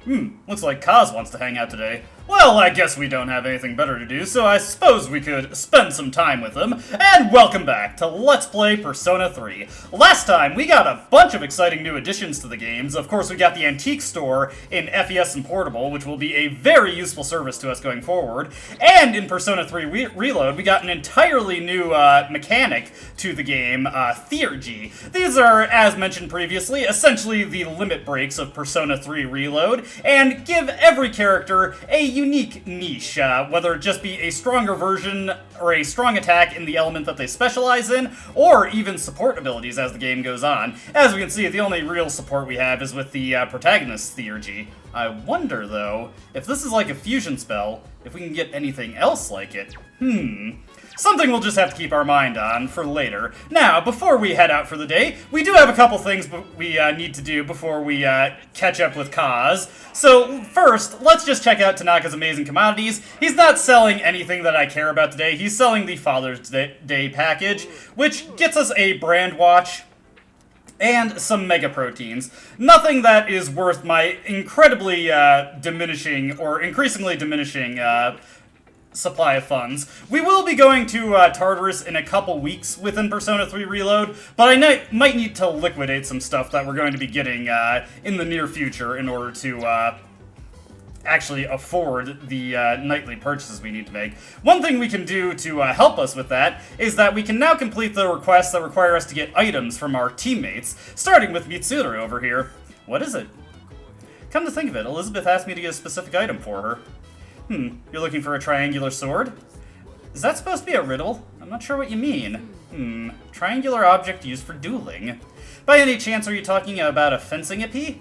Looks like Kaz wants to hang out today. Well, I guess we don't have anything better to do, so I suppose we could spend some time with him. And welcome back to Let's Play Persona 3. Last time, we got a bunch of exciting new additions to the games. Of course, we got the Antique Store in FES and Portable, which will be a very useful service to us going forward. And in Persona 3 Reload, we got an entirely new mechanic to the game, Theurgy. These are, as mentioned previously, essentially the limit breaks of Persona 3 Reload, and give every character a unique niche, whether it just be a stronger version or a strong attack in the element that they specialize in, or even support abilities as the game goes on. As we can see, the only real support we have is with the protagonist Theurgy. I wonder, though, if this is like a fusion spell, if we can get anything else like it. Something we'll just have to keep our mind on for later. Now, before we head out for the day, we do have a couple things we need to do before we catch up with Kaz. So, first, let's just check out Tanaka's amazing commodities. He's not selling anything that I care about today. He's selling the Father's Day package, which gets us a brand watch and some mega proteins. Nothing that is worth my incredibly increasingly diminishing supply of funds. We will be going to Tartarus in a couple weeks within Persona 3 Reload, but I might need to liquidate some stuff that we're going to be getting in the near future in order to actually afford the nightly purchases we need to make. One thing we can do to help us with that is that we can now complete the requests that require us to get items from our teammates, starting with Mitsuru over here. What is it? Come to think of it, Elizabeth asked me to get a specific item for her. You're looking for a triangular sword? Is that supposed to be a riddle? I'm not sure what you mean. Triangular object used for dueling. By any chance, are you talking about a fencing épée?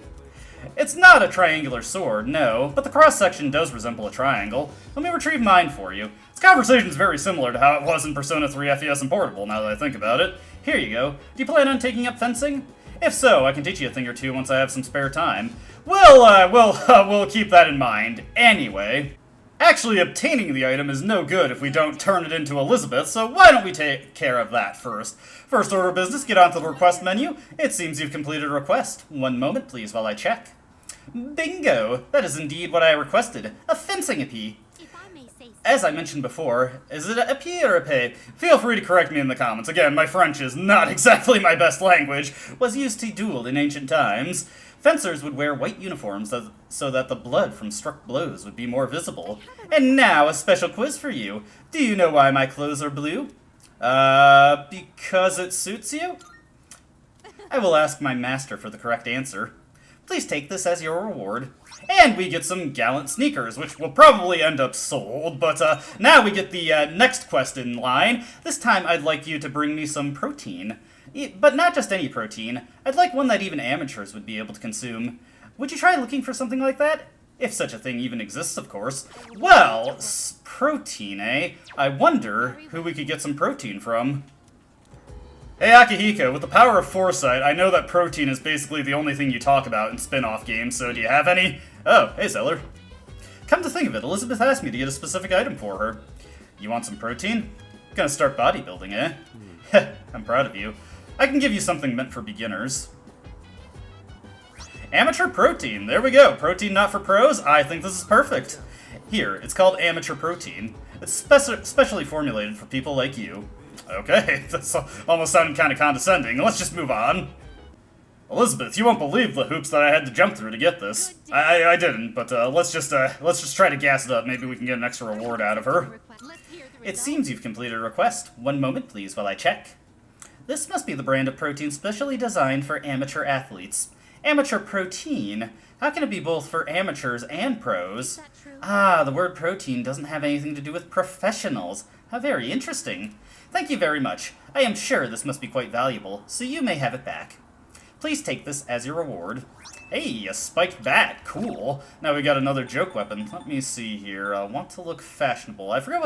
It's not a triangular sword, no, but the cross-section does resemble a triangle. Let me retrieve mine for you. This conversation's very similar to how it was in Persona 3 FES and Portable, now that I think about it. Here you go. Do you plan on taking up fencing? If so, I can teach you a thing or two once I have some spare time. We'll keep that in mind. Anyway, actually obtaining the item is no good if we don't turn it into Elizabeth, so why don't we take care of that first? First order of business, get onto the request menu. It seems you've completed a request. One moment, please, while I check. Bingo! That is indeed what I requested. A fencing épée. As I mentioned before, is it a épée or a épée? Feel free to correct me in the comments. Again, my French is not exactly my best language. Was used to duel in ancient times. Fencers would wear white uniforms so that the blood from struck blows would be more visible. And now, a special quiz for you. Do you know why my clothes are blue? Because it suits you? I will ask my master for the correct answer. Please take this as your reward. And we get some gallant sneakers, which will probably end up sold, but now we get the next quest in line. This time I'd like you to bring me some protein. But not just any protein. I'd like one that even amateurs would be able to consume. Would you try looking for something like that? If such a thing even exists, of course. Well, protein, eh? I wonder who we could get some protein from. Hey Akihiko, with the power of foresight, I know that protein is basically the only thing you talk about in spin-off games, so do you have any? Oh, hey Zeller. Come to think of it, Elizabeth asked me to get a specific item for her. You want some protein? Gonna start bodybuilding, eh? Heh, I'm proud of you. I can give you something meant for beginners. Amateur protein, there we go. Protein not for pros? I think this is perfect. Here, it's called amateur protein. It's specially formulated for people like you. Okay, that's almost sounding kind of condescending. Let's just move on. Elizabeth, you won't believe the hoops that I had to jump through to get this. I didn't, but let's just try to gas it up. Maybe we can get an extra reward out of her. It seems you've completed a request. One moment, please, while I check. This must be the brand of protein specially designed for amateur athletes. Amateur protein? How can it be both for amateurs and pros? Ah, the word protein doesn't have anything to do with professionals. How very interesting. Thank you very much. I am sure this must be quite valuable, so you may have it back. Please take this as your reward. Hey, a spiked bat. Cool. Now we got another joke weapon. Let me see here. Want to look fashionable. I forgot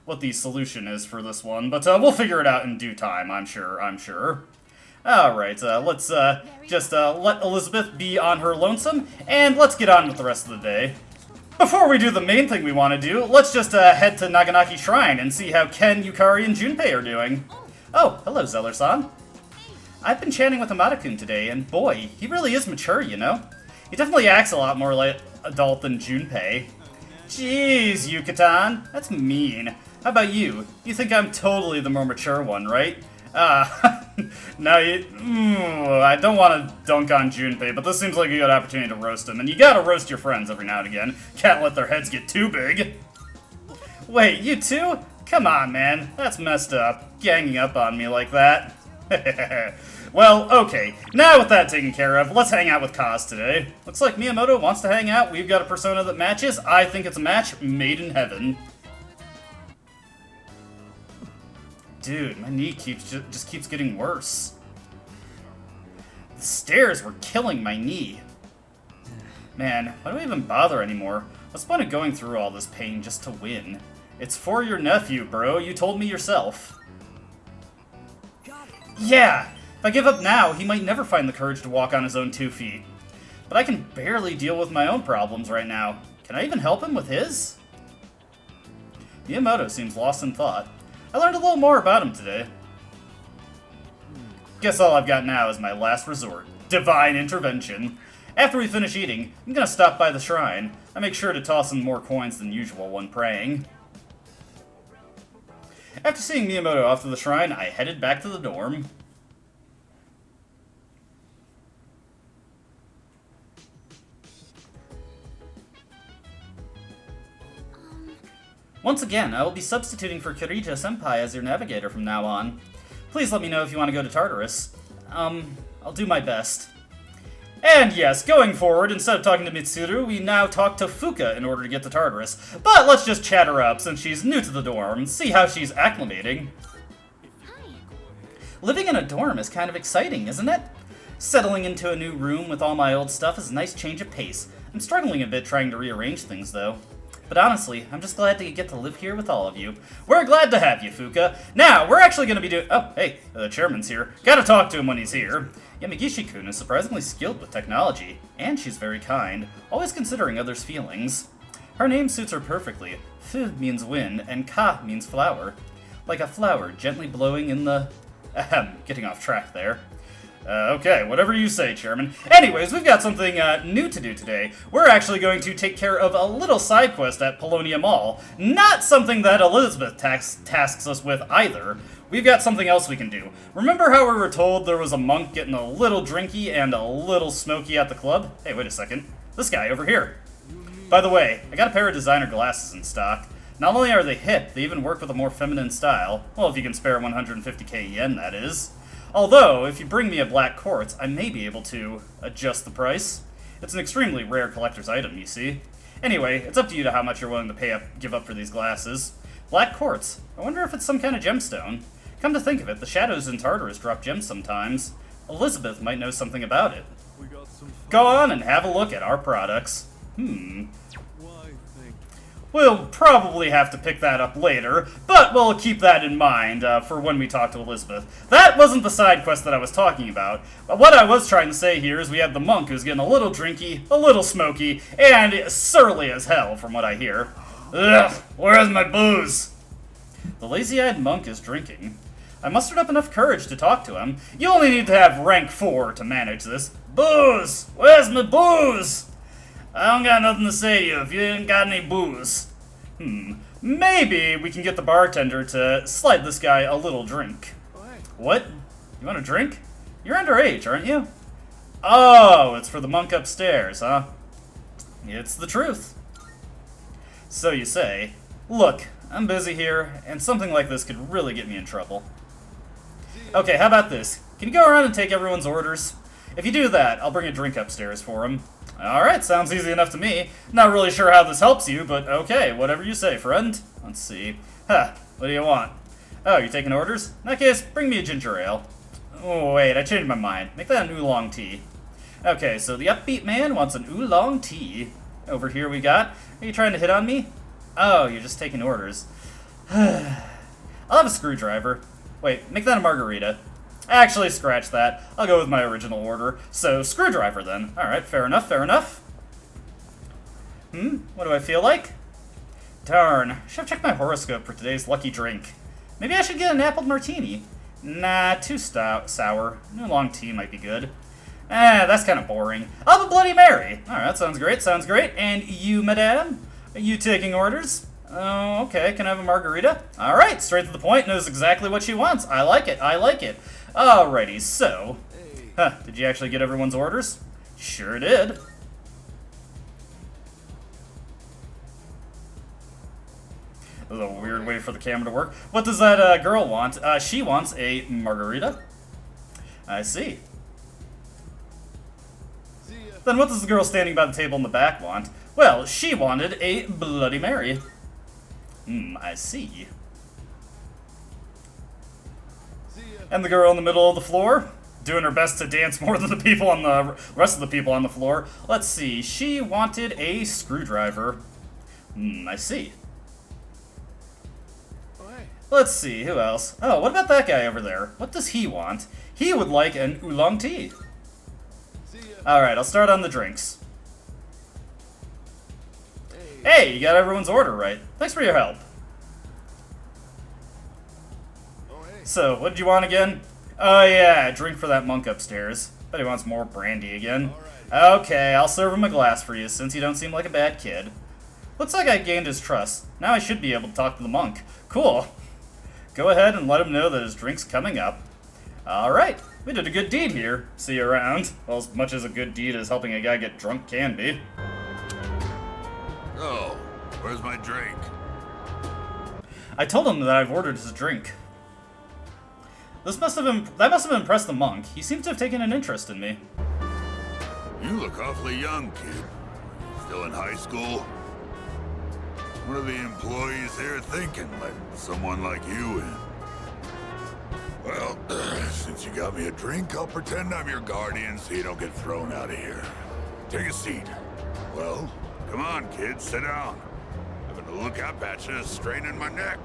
what the solution is for this one, but we'll figure it out in due time, I'm sure. Alright, let's just let Elizabeth be on her lonesome, and let's get on with the rest of the day. Before we do the main thing we want to do, let's just head to Naganaki Shrine and see how Ken, Yukari, and Junpei are doing. Oh, hello, Zeller-san. I've been chatting with Amada-kun today, and boy, he really is mature, you know. He definitely acts a lot more like adult than Junpei. Jeez, Yucatan, that's mean. How about you? You think I'm totally the more mature one, right? No, I don't want to dunk on Junpei, but this seems like a good opportunity to roast him. And you gotta roast your friends every now and again. Can't let their heads get too big. Wait, you too? Come on, man. That's messed up. Ganging up on me like that. Well, okay. Now with that taken care of, let's hang out with Kaz today. Looks like Miyamoto wants to hang out. We've got a persona that matches. I think it's a match made in heaven. Dude, my knee just keeps getting worse. The stairs were killing my knee. Man, why do I even bother anymore? What's the point of going through all this pain just to win? It's for your nephew, bro. You told me yourself. Yeah! If I give up now, he might never find the courage to walk on his own 2 feet. But I can barely deal with my own problems right now. Can I even help him with his? Miyamoto seems lost in thought. I learned a little more about him today. Guess all I've got now is my last resort. Divine intervention. After we finish eating, I'm gonna stop by the shrine. I make sure to toss in more coins than usual when praying. After seeing Miyamoto off to the shrine, I headed back to the dorm. Once again, I will be substituting for Kirita-senpai as your navigator from now on. Please let me know if you want to go to Tartarus. I'll do my best. And yes, going forward, instead of talking to Mitsuru, we now talk to Fuka in order to get to Tartarus. But let's just chat her up since she's new to the dorm, see how she's acclimating. Living in a dorm is kind of exciting, isn't it? Settling into a new room with all my old stuff is a nice change of pace. I'm struggling a bit trying to rearrange things, though. But honestly, I'm just glad to get to live here with all of you. We're glad to have you, Fuka. Now, we're actually going to be doing... Oh, hey, the chairman's here. Gotta talk to him when he's here. Yamagishi-kun is surprisingly skilled with technology, and she's very kind, always considering others' feelings. Her name suits her perfectly. Fu means wind, and ka means flower. Like a flower gently blowing in the... Ahem, getting off track there. Okay, whatever you say, Chairman. Anyways, we've got something new to do today. We're actually going to take care of a little side quest at Polonia Mall. Not something that Elizabeth tasks us with either. We've got something else we can do. Remember how we were told there was a monk getting a little drinky and a little smoky at the club? Hey, wait a second. This guy over here. By the way, I got a pair of designer glasses in stock. Not only are they hip, they even work with a more feminine style. Well, if you can spare 150k yen, that is. Although, if you bring me a black quartz, I may be able to adjust the price. It's an extremely rare collector's item, you see. Anyway, it's up to you to how much you're willing to give up for these glasses. Black quartz. I wonder if it's some kind of gemstone. Come to think of it, the shadows in Tartarus drop gems sometimes. Elizabeth might know something about it. Go on and have a look at our products. We'll probably have to pick that up later, but we'll keep that in mind for when we talk to Elizabeth. That wasn't the side quest that I was talking about. But what I was trying to say here is we have the monk who's getting a little drinky, a little smoky, and surly as hell from what I hear. Ugh, where's my booze? The lazy-eyed monk is drinking. I mustered up enough courage to talk to him. You only need to have rank 4 to manage this. Booze! Where's my booze? I don't got nothing to say to you if you ain't got any booze. Maybe we can get the bartender to slide this guy a little drink. What? You want a drink? You're underage, aren't you? Oh, it's for the monk upstairs, huh? It's the truth. So you say. Look, I'm busy here, and something like this could really get me in trouble. Okay, how about this? Can you go around and take everyone's orders? If you do that, I'll bring a drink upstairs for him. Alright, sounds easy enough to me. Not really sure how this helps you, but okay, whatever you say, friend. Let's see. What do you want? Oh, you're taking orders? In that case, bring me a ginger ale. Oh, wait, I changed my mind. Make that an oolong tea. Okay, so the upbeat man wants an oolong tea. Over here we got... Are you trying to hit on me? Oh, you're just taking orders. I'll have a screwdriver. Wait, make that a margarita. Actually, scratch that. I'll go with my original order. So, screwdriver then. Alright, fair enough, fair enough. What do I feel like? Darn, should have checked my horoscope for today's lucky drink. Maybe I should get an apple martini. Nah, too sour. An oolong tea might be good. That's kind of boring. I'll have a Bloody Mary. Alright, that sounds great, sounds great. And you, madame? Are you taking orders? Oh, okay, can I have a margarita? Alright, straight to the point, knows exactly what she wants. I like it, I like it. Alrighty, so... Huh, did you actually get everyone's orders? Sure did. That was a weird way for the camera to work. What does that girl want? She wants a margarita. I see. Then what does the girl standing by the table in the back want? Well, she wanted a Bloody Mary. I see. And the girl in the middle of the floor? Doing her best to dance more than the people on the rest of the people on the floor. Let's see. She wanted a screwdriver. I see. Let's see. Who else? Oh, what about that guy over there? What does he want? He would like an oolong tea. Alright, I'll start on the drinks. Hey, you got everyone's order right. Thanks for your help. So, what did you want again? Oh yeah, a drink for that monk upstairs. Bet he wants more brandy again. Okay, I'll serve him a glass for you, since you don't seem like a bad kid. Looks like I gained his trust. Now I should be able to talk to the monk. Cool. Go ahead and let him know that his drink's coming up. Alright, we did a good deed here. See you around. Well, as much as a good deed as helping a guy get drunk can be. Oh, where's my drink? I told him that I've ordered his drink. That must have impressed the monk. He seems to have taken an interest in me. You look awfully young, kid. Still in high school? What are the employees here thinking, letting someone like you in? Well, since you got me a drink, I'll pretend I'm your guardian so you don't get thrown out of here. Take a seat. Well, come on, kid, sit down. Having to look up at you is straining my neck.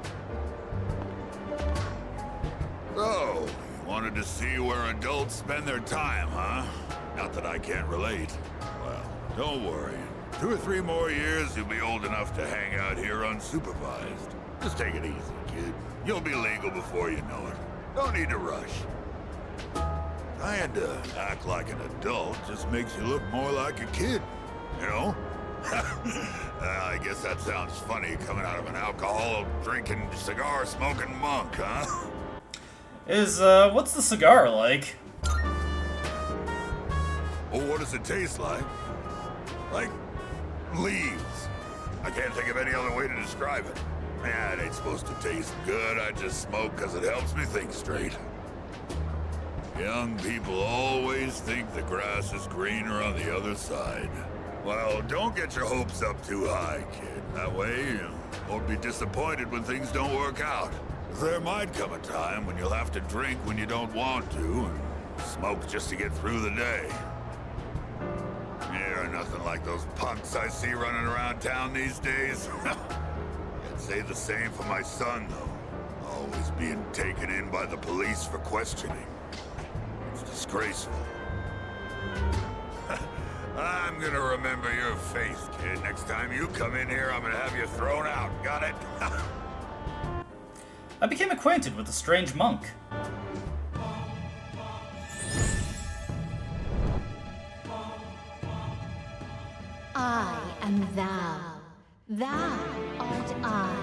So, you wanted to see where adults spend their time, huh? Not that I can't relate. Well, don't worry. 2 or 3 more years, you'll be old enough to hang out here unsupervised. Just take it easy, kid. You'll be legal before you know it. Don't need to rush. Trying to act like an adult just makes you look more like a kid, you know? I guess that sounds funny coming out of an alcohol-drinking, cigar-smoking monk, huh? What's the cigar like? Well, what does it taste like? Like leaves. I can't think of any other way to describe it. Yeah, it ain't supposed to taste good. I just smoke because it helps me think straight. Young people always think the grass is greener on the other side. Well, don't get your hopes up too high, kid. That way, you won't be disappointed when things don't work out. There might come a time when you'll have to drink when you don't want to, and smoke just to get through the day. You're nothing like those punks I see running around town these days. I'd say the same for my son, though. Always being taken in by the police for questioning. It's disgraceful. I'm gonna remember your face, kid. Next time you come in here, I'm gonna have you thrown out. Got it? I became acquainted with a strange monk. I am thou. Thou art I.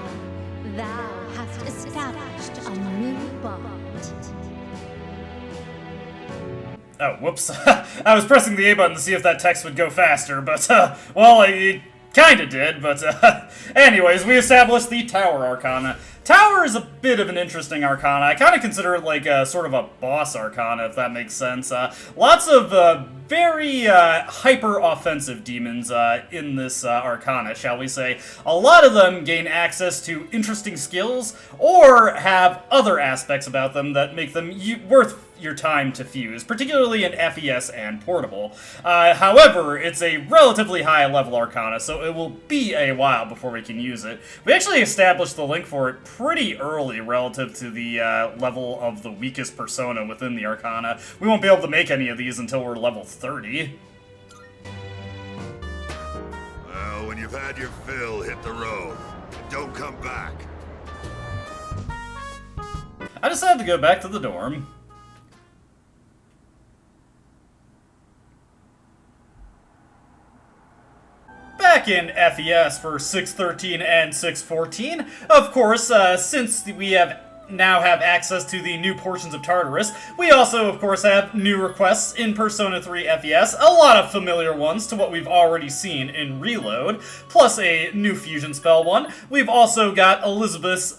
Thou hast established a new bond. Oh, whoops. I was pressing the A button to see if that text would go faster, but, well, it kinda did, but, anyways, we established the Tower Arcana. Tower is a bit of an interesting arcana. I kind of consider it like a sort of a boss arcana, if that makes sense. Lots of very hyper-offensive demons in this arcana, shall we say. A lot of them gain access to interesting skills, or have other aspects about them that make them worth your time to fuse, particularly in FES and Portable. However, it's a relatively high-level arcana, so it will be a while before we can use it. We actually established the link for it pretty early relative to the level of the weakest persona within the arcana. We won't be able to make any of these until we're level 30. Well, when you've had your fill, hit the road. Don't come back. I decided to go back to the dorm. back in FES for 613 and 614. Of course, since we now have access to the new portions of Tartarus, we also, of course, have new requests in Persona 3 FES, a lot of familiar ones to what we've already seen in Reload, plus a new fusion spell one. We've also got Elizabeth's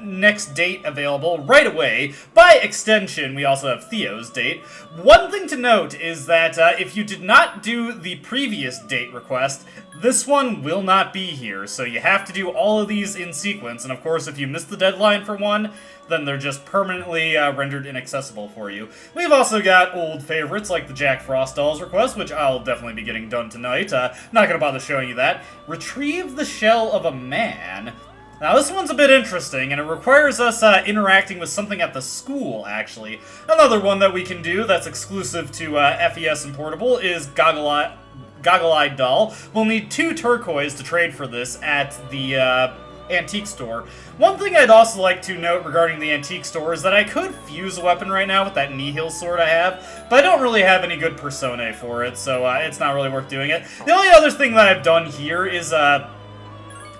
next date available right away. By extension, we also have Theo's date. One thing to note is that if you did not do the previous date request, this one will not be here, so you have to do all of these in sequence, and of course if you miss the deadline for one, then they're just permanently rendered inaccessible for you. We've also got old favorites like the Jack Frost Dolls request, which I'll definitely be getting done tonight. Not gonna bother showing you that. Retrieve the Shell of a Man. Now this one's a bit interesting, and it requires us interacting with something at the school, actually. Another one that we can do that's exclusive to FES and Portable is Goggle-Eyed Doll. We'll need 2 turquoise to trade for this at the antique store. One thing I'd also like to note regarding the antique store is that I could fuse a weapon right now with that Nihil sword I have, but I don't really have any good personae for it, so it's not really worth doing it. The only other thing that I've done here is I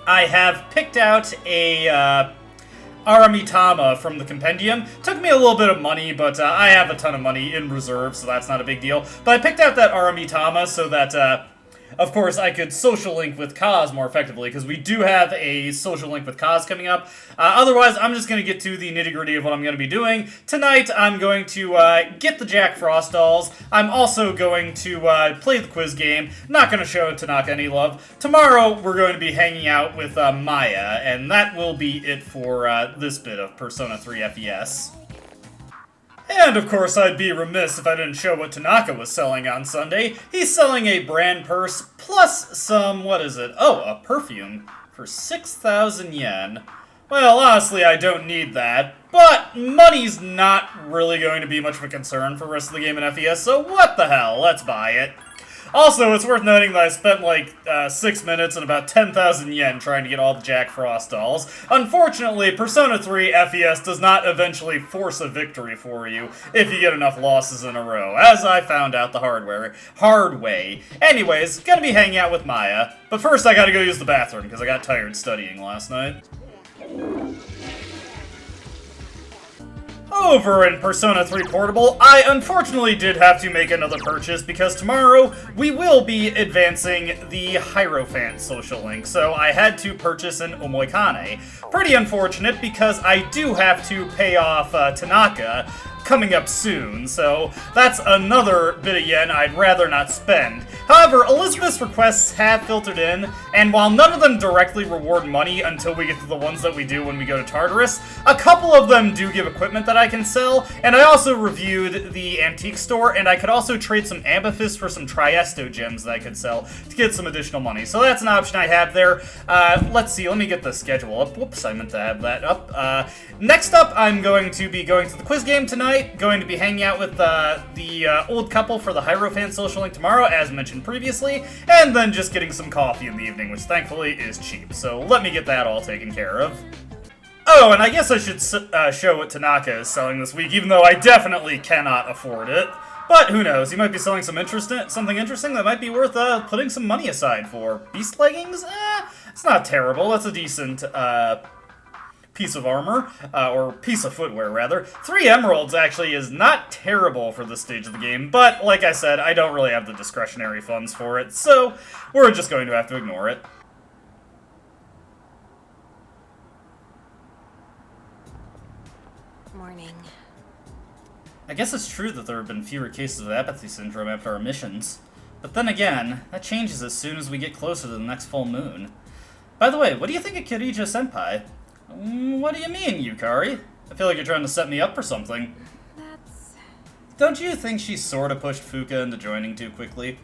have picked out a Aramitama from the compendium. Took me a little bit of money, but I have a ton of money in reserve, so that's not a big deal. But I picked out that Aramitama so that, of course, I could social link with Kaz more effectively, because we do have a social link with Kaz coming up. Otherwise, I'm just going to get to the nitty-gritty of what I'm going to be doing. Tonight, I'm going to get the Jack Frost dolls. I'm also going to play the quiz game. Not going to show Tanaka any love. Tomorrow, we're going to be hanging out with Maya, and that will be it for this bit of Persona 3 FES. And, of course, I'd be remiss if I didn't show what Tanaka was selling on Sunday. He's selling a brand purse plus some, what is it? Oh, a perfume for 6,000 yen. Well, honestly, I don't need that, but money's not really going to be much of a concern for the rest of the game in FES, so what the hell, let's buy it. Also, it's worth noting that I spent like 6 minutes and about 10,000 yen trying to get all the Jack Frost dolls. Unfortunately, Persona 3 FES does not eventually force a victory for you if you get enough losses in a row, as I found out the hard way. Anyways, gonna be hanging out with Maya, but first I gotta go use the bathroom because I got tired studying last night. Over in Persona 3 Portable, I unfortunately did have to make another purchase because tomorrow we will be advancing the Hierophant social link, so I had to purchase an Omoikane. Pretty unfortunate because I do have to pay off Tanaka coming up soon, so that's another bit of yen I'd rather not spend. However, Elizabeth's requests have filtered in, and while none of them directly reward money until we get to the ones that we do when we go to Tartarus, a couple of them do give equipment that I can sell, and I also reviewed the antique store, and I could also trade some amethyst for some Triesto gems that I could sell to get some additional money. So that's an option I have there. Let's see, let me get the schedule up. Whoops, I meant to have that up. Next up, I'm going to be going to the quiz game tonight. Going to be hanging out with the old couple for the Hierophant social link tomorrow, as mentioned previously, and then just getting some coffee in the evening, which thankfully is cheap, so let me get that all taken care of. Oh, and I guess I should show what Tanaka is selling this week, even though I definitely cannot afford it. But who knows, he might be selling something interesting that might be worth putting some money aside for. Beast leggings? It's not terrible, that's a decent piece of armor, or piece of footwear, rather. 3 emeralds actually is not terrible for this stage of the game, but like I said, I don't really have the discretionary funds for it, so we're just going to have to ignore it. Morning. I guess it's true that there have been fewer cases of apathy syndrome after our missions, but then again, that changes as soon as we get closer to the next full moon. By the way, what do you think of Kirija-senpai? What do you mean, Yukari? I feel like you're trying to set me up for something. Don't you think she sorta pushed Fuka into joining too quickly?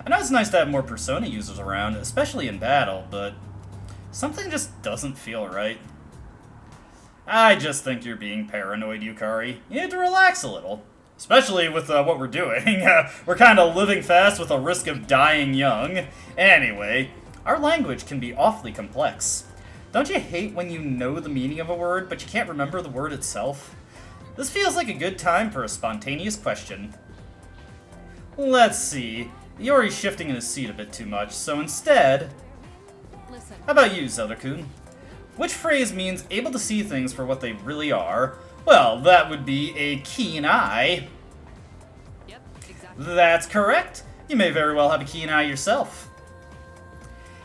I know it's nice to have more Persona users around, especially in battle, but something just doesn't feel right. I just think you're being paranoid, Yukari. You need to relax a little. Especially with what we're doing. We're kind of living fast with a risk of dying young. Anyway, our language can be awfully complex. Don't you hate when you know the meaning of a word, but you can't remember the word itself? This feels like a good time for a spontaneous question. Let's see. Yori's shifting in his seat a bit too much, so instead... Listen. How about you, Zelda-kun? Which phrase means able to see things for what they really are? Well, that would be a keen eye. Yep, exactly. That's correct. You may very well have a keen eye yourself.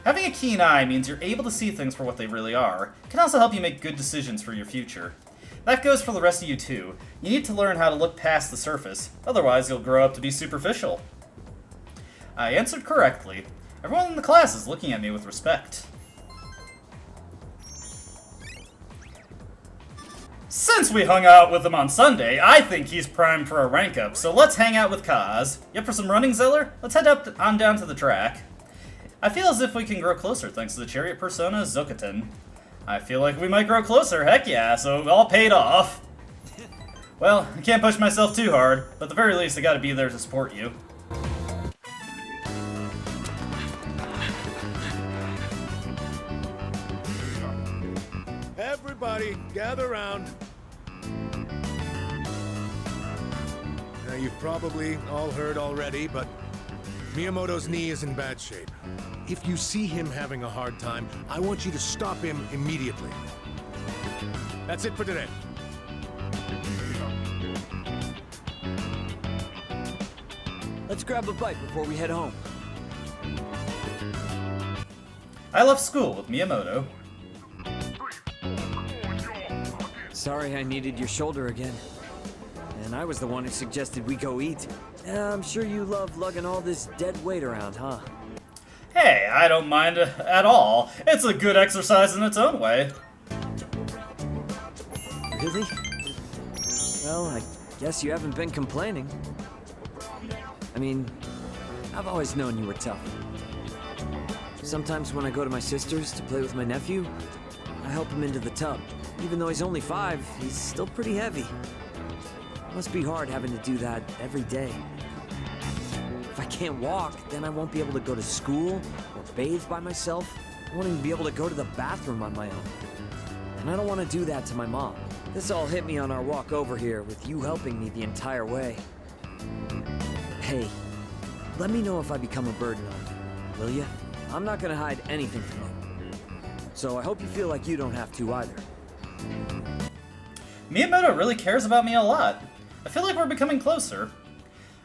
Having a keen eye means you're able to see things for what they really are. It can also help you make good decisions for your future. That goes for the rest of you too. You need to learn how to look past the surface, otherwise you'll grow up to be superficial. I answered correctly. Everyone in the class is looking at me with respect. Since we hung out with him on Sunday, I think he's primed for a rank up, so let's hang out with Kaz. You up for some running, Zeller? Let's head on down to the track. I feel as if we can grow closer thanks to the chariot persona Zokaten. I feel like we might grow closer, heck yeah, so all paid off. Well, I can't push myself too hard, but at the very least I gotta be there to support you. Everybody, gather around. Now, you've probably all heard already, but Miyamoto's knee is in bad shape. If you see him having a hard time, I want you to stop him immediately. That's it for today. Let's grab a bite before we head home. I left school with Miyamoto. Sorry I needed your shoulder again. And I was the one who suggested we go eat. I'm sure you love lugging all this dead weight around, huh? Hey, I don't mind at all. It's a good exercise in its own way. Really? Well, I guess you haven't been complaining. I mean, I've always known you were tough. Sometimes when I go to my sister's to play with my nephew, I help him into the tub. Even though he's only 5, he's still pretty heavy. Must be hard having to do that every day. If I can't walk, then I won't be able to go to school or bathe by myself. I won't even be able to go to the bathroom on my own. And I don't want to do that to my mom. This all hit me on our walk over here, with you helping me the entire way. Hey, let me know if I become a burden on you, will ya? I'm not gonna hide anything from you. So I hope you feel like you don't have to either. Miyamoto really cares about me a lot. I feel like we're becoming closer.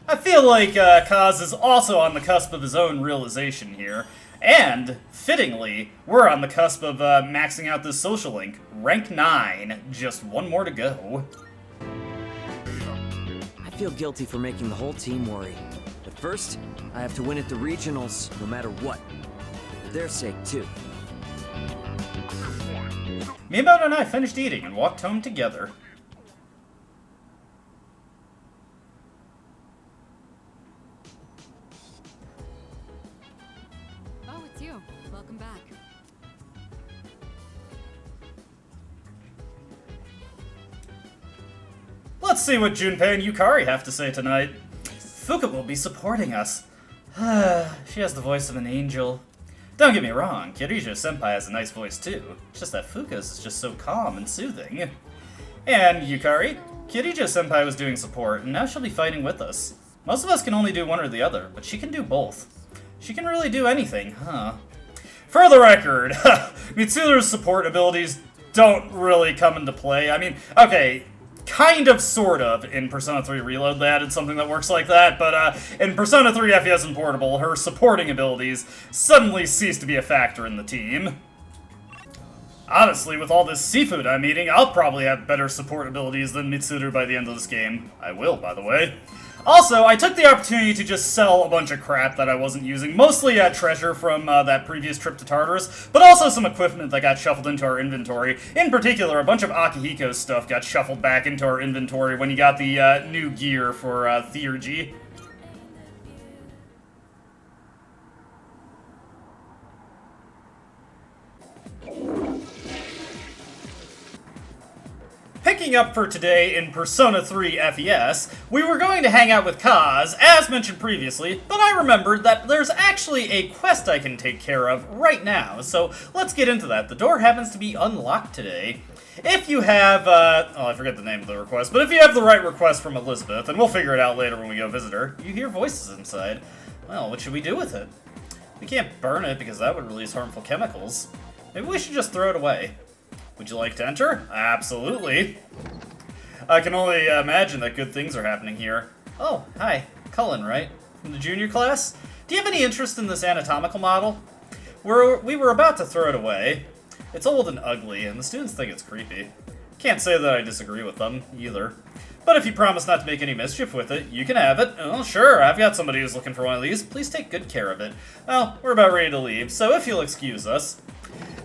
I feel like Kaz is also on the cusp of his own realization here. And, fittingly, we're on the cusp of maxing out this social link. Rank 9. Just one more to go. I feel guilty for making the whole team worry. But first, I have to win at the regionals no matter what. For their sake, too. Miyamoto and I finished eating and walked home together. Oh, it's you. Welcome back. Let's see what Junpei and Yukari have to say tonight. Fuka will be supporting us. She has the voice of an angel. Don't get me wrong, Kirija-senpai has a nice voice too. It's just that Fuka's is just so calm and soothing. And Yukari, Kirija-senpai was doing support, and now she'll be fighting with us. Most of us can only do one or the other, but she can do both. She can really do anything, huh? For the record, Mitsuru's support abilities don't really come into play. I mean, okay, kind of, sort of, in Persona 3 Reload they added something that works like that, but in Persona 3 FES and Portable, her supporting abilities suddenly cease to be a factor in the team. Honestly, with all this seafood I'm eating, I'll probably have better support abilities than Mitsuru by the end of this game. I will, by the way. Also, I took the opportunity to just sell a bunch of crap that I wasn't using, mostly treasure from that previous trip to Tartarus, but also some equipment that got shuffled into our inventory. In particular, a bunch of Akihiko's stuff got shuffled back into our inventory when you got the new gear for Theurgy. Picking up for today in Persona 3 FES, we were going to hang out with Kaz, as mentioned previously, but I remembered that there's actually a quest I can take care of right now, so let's get into that. The door happens to be unlocked today. If you have, oh, I forget the name of the request, but if you have the right request from Elizabeth, and we'll figure it out later when we go visit her, you hear voices inside. Well, what should we do with it? We can't burn it because that would release harmful chemicals. Maybe we should just throw it away. Would you like to enter? Absolutely. I can only imagine that good things are happening here. Oh, hi. Cullen, right? From the junior class? Do you have any interest in this anatomical model? We were about to throw it away. It's old and ugly, and the students think it's creepy. Can't say that I disagree with them, either. But if you promise not to make any mischief with it, you can have it. Oh, sure, I've got somebody who's looking for one of these. Please take good care of it. Well, we're about ready to leave, so if you'll excuse us.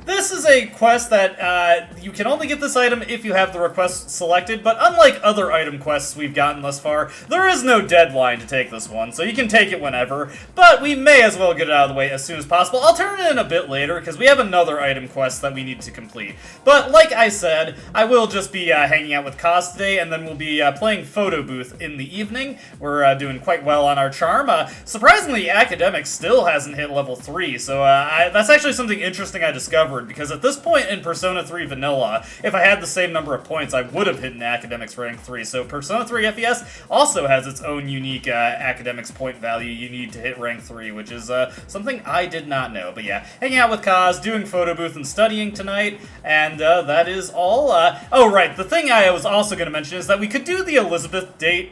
This is a quest that you can only get this item if you have the request selected, but unlike other item quests we've gotten thus far, there is no deadline to take this one, so you can take it whenever, but we may as well get it out of the way as soon as possible. I'll turn it in a bit later, because we have another item quest that we need to complete. But like I said, I will just be hanging out with Kaz today, and then we'll be playing Photo Booth in the evening. We're doing quite well on our charm. Surprisingly, Academics still hasn't hit level 3, so that's actually something interesting I discovered. Because at this point in Persona 3 Vanilla, if I had the same number of points, I would have hit an Academics rank 3. So Persona 3 FES also has its own unique Academics point value you need to hit rank 3, which is something I did not know. But yeah, hanging out with Kaz, doing Photo Booth, and studying tonight, and that is all. Oh right, the thing I was also going to mention is that we could do the Elizabeth date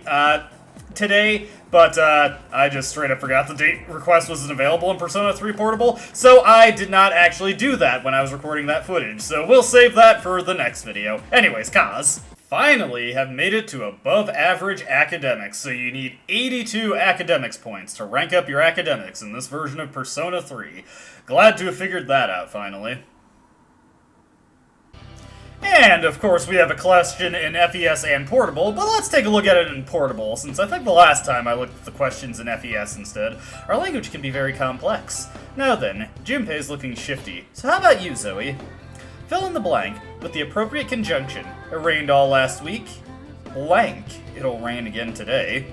today, but I just straight up forgot the date request wasn't available in Persona 3 Portable, so I did not actually do that when I was recording that footage, so we'll save that for the next video. Anyways, Kaz. Finally have made it to above average academics, so you need 82 academics points to rank up your academics in this version of Persona 3. Glad to have figured that out finally. And, of course, we have a question in FES and Portable, but let's take a look at it in Portable, since I think the last time I looked at the questions in FES instead. Our language can be very complex. Now then, Junpei's looking shifty, so how about you, Zoe? Fill in the blank with the appropriate conjunction. It rained all last week. Blank. It'll rain again today.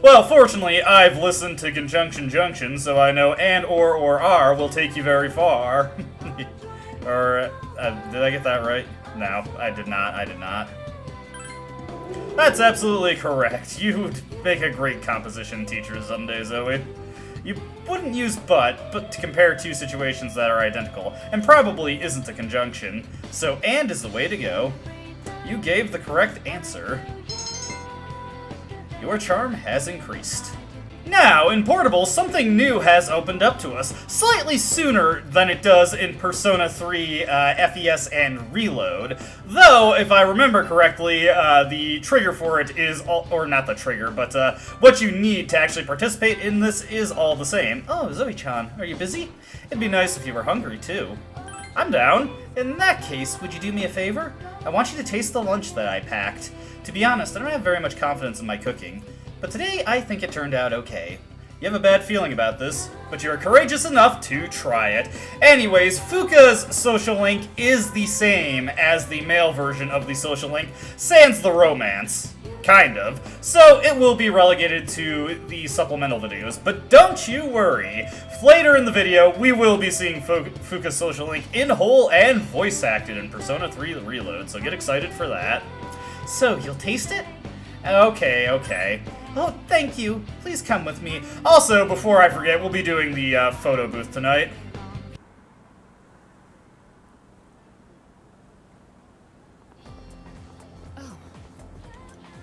Well, fortunately, I've listened to Conjunction Junction, so I know and, or are will take you very far. Or, did I get that right? No, I did not. That's absolutely correct. You would make a great composition teacher someday, Zoe. You wouldn't use but to compare two situations that are identical, and probably isn't a conjunction, so and is the way to go. You gave the correct answer. Your charm has increased. Now, in Portable, something new has opened up to us, slightly sooner than it does in Persona 3 FES and Reload. Though, if I remember correctly, the trigger for it is or not the trigger, but what you need to actually participate in this is all the same. Oh, Zoe-chan, are you busy? It'd be nice if you were hungry, too. I'm down. In that case, would you do me a favor? I want you to taste the lunch that I packed. To be honest, I don't have very much confidence in my cooking. But today, I think it turned out okay. You have a bad feeling about this, but you're courageous enough to try it. Anyways, Fuka's social link is the same as the male version of the social link, sans the romance. Kind of. So it will be relegated to the supplemental videos, but don't you worry. Later in the video, we will be seeing Fuka's social link in whole and voice acted in Persona 3 Reload, so get excited for that. So, you'll taste it? Okay. Oh, thank you. Please come with me. Also, before I forget, we'll be doing the photo booth tonight.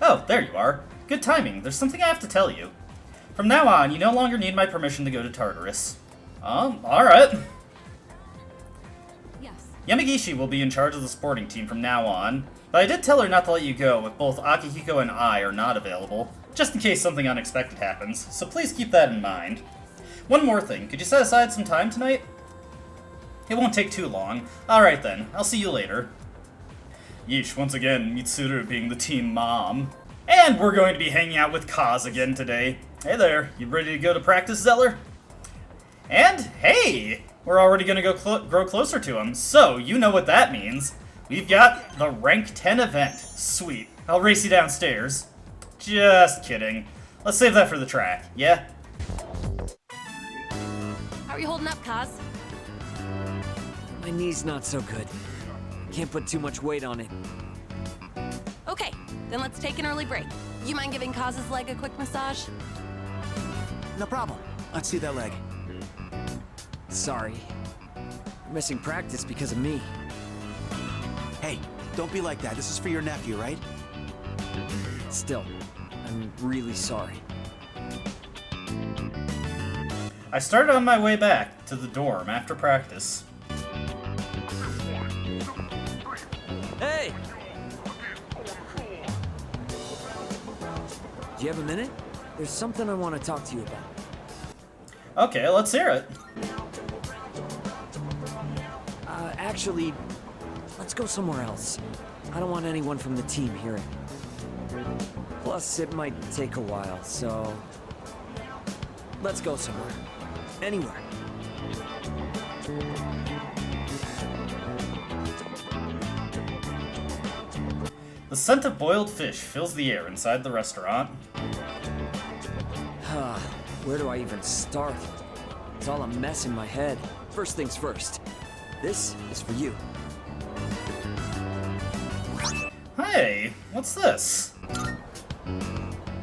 Oh, there you are. Good timing. There's something I have to tell you. From now on, you no longer need my permission to go to Tartarus. Alright. Yes. Yamagishi will be in charge of the sporting team from now on, but I did tell her not to let you go if both Akihiko and I are not available, just in case something unexpected happens, so please keep that in mind. One more thing, could you set aside some time tonight? It won't take too long. Alright then, I'll see you later. Yeesh, once again, Mitsuru being the team mom. And we're going to be hanging out with Kaz again today. Hey there, you ready to go to practice, Zeller? And, hey! We're already going to grow closer to him, so you know what that means. We've got the Rank 10 event. Sweet. I'll race you downstairs. Just kidding. Let's save that for the track, yeah? How are you holding up, Kaz? My knee's not so good. Can't put too much weight on it. Okay, then let's take an early break. You mind giving Kaz's leg a quick massage? No problem. Let's see that leg. Sorry. You're missing practice because of me. Hey, don't be like that. This is for your nephew, right? Still, I'm really sorry. I started on my way back to the dorm after practice. Hey! Do you have a minute? There's something I want to talk to you about. Okay, let's hear it. Actually, let's go somewhere else. I don't want anyone from the team hearing. Plus, it might take a while, so... let's go somewhere. Anywhere. The scent of boiled fish fills the air inside the restaurant. Where do I even start? It's all a mess in my head. First things first. This is for you. Hey, what's this?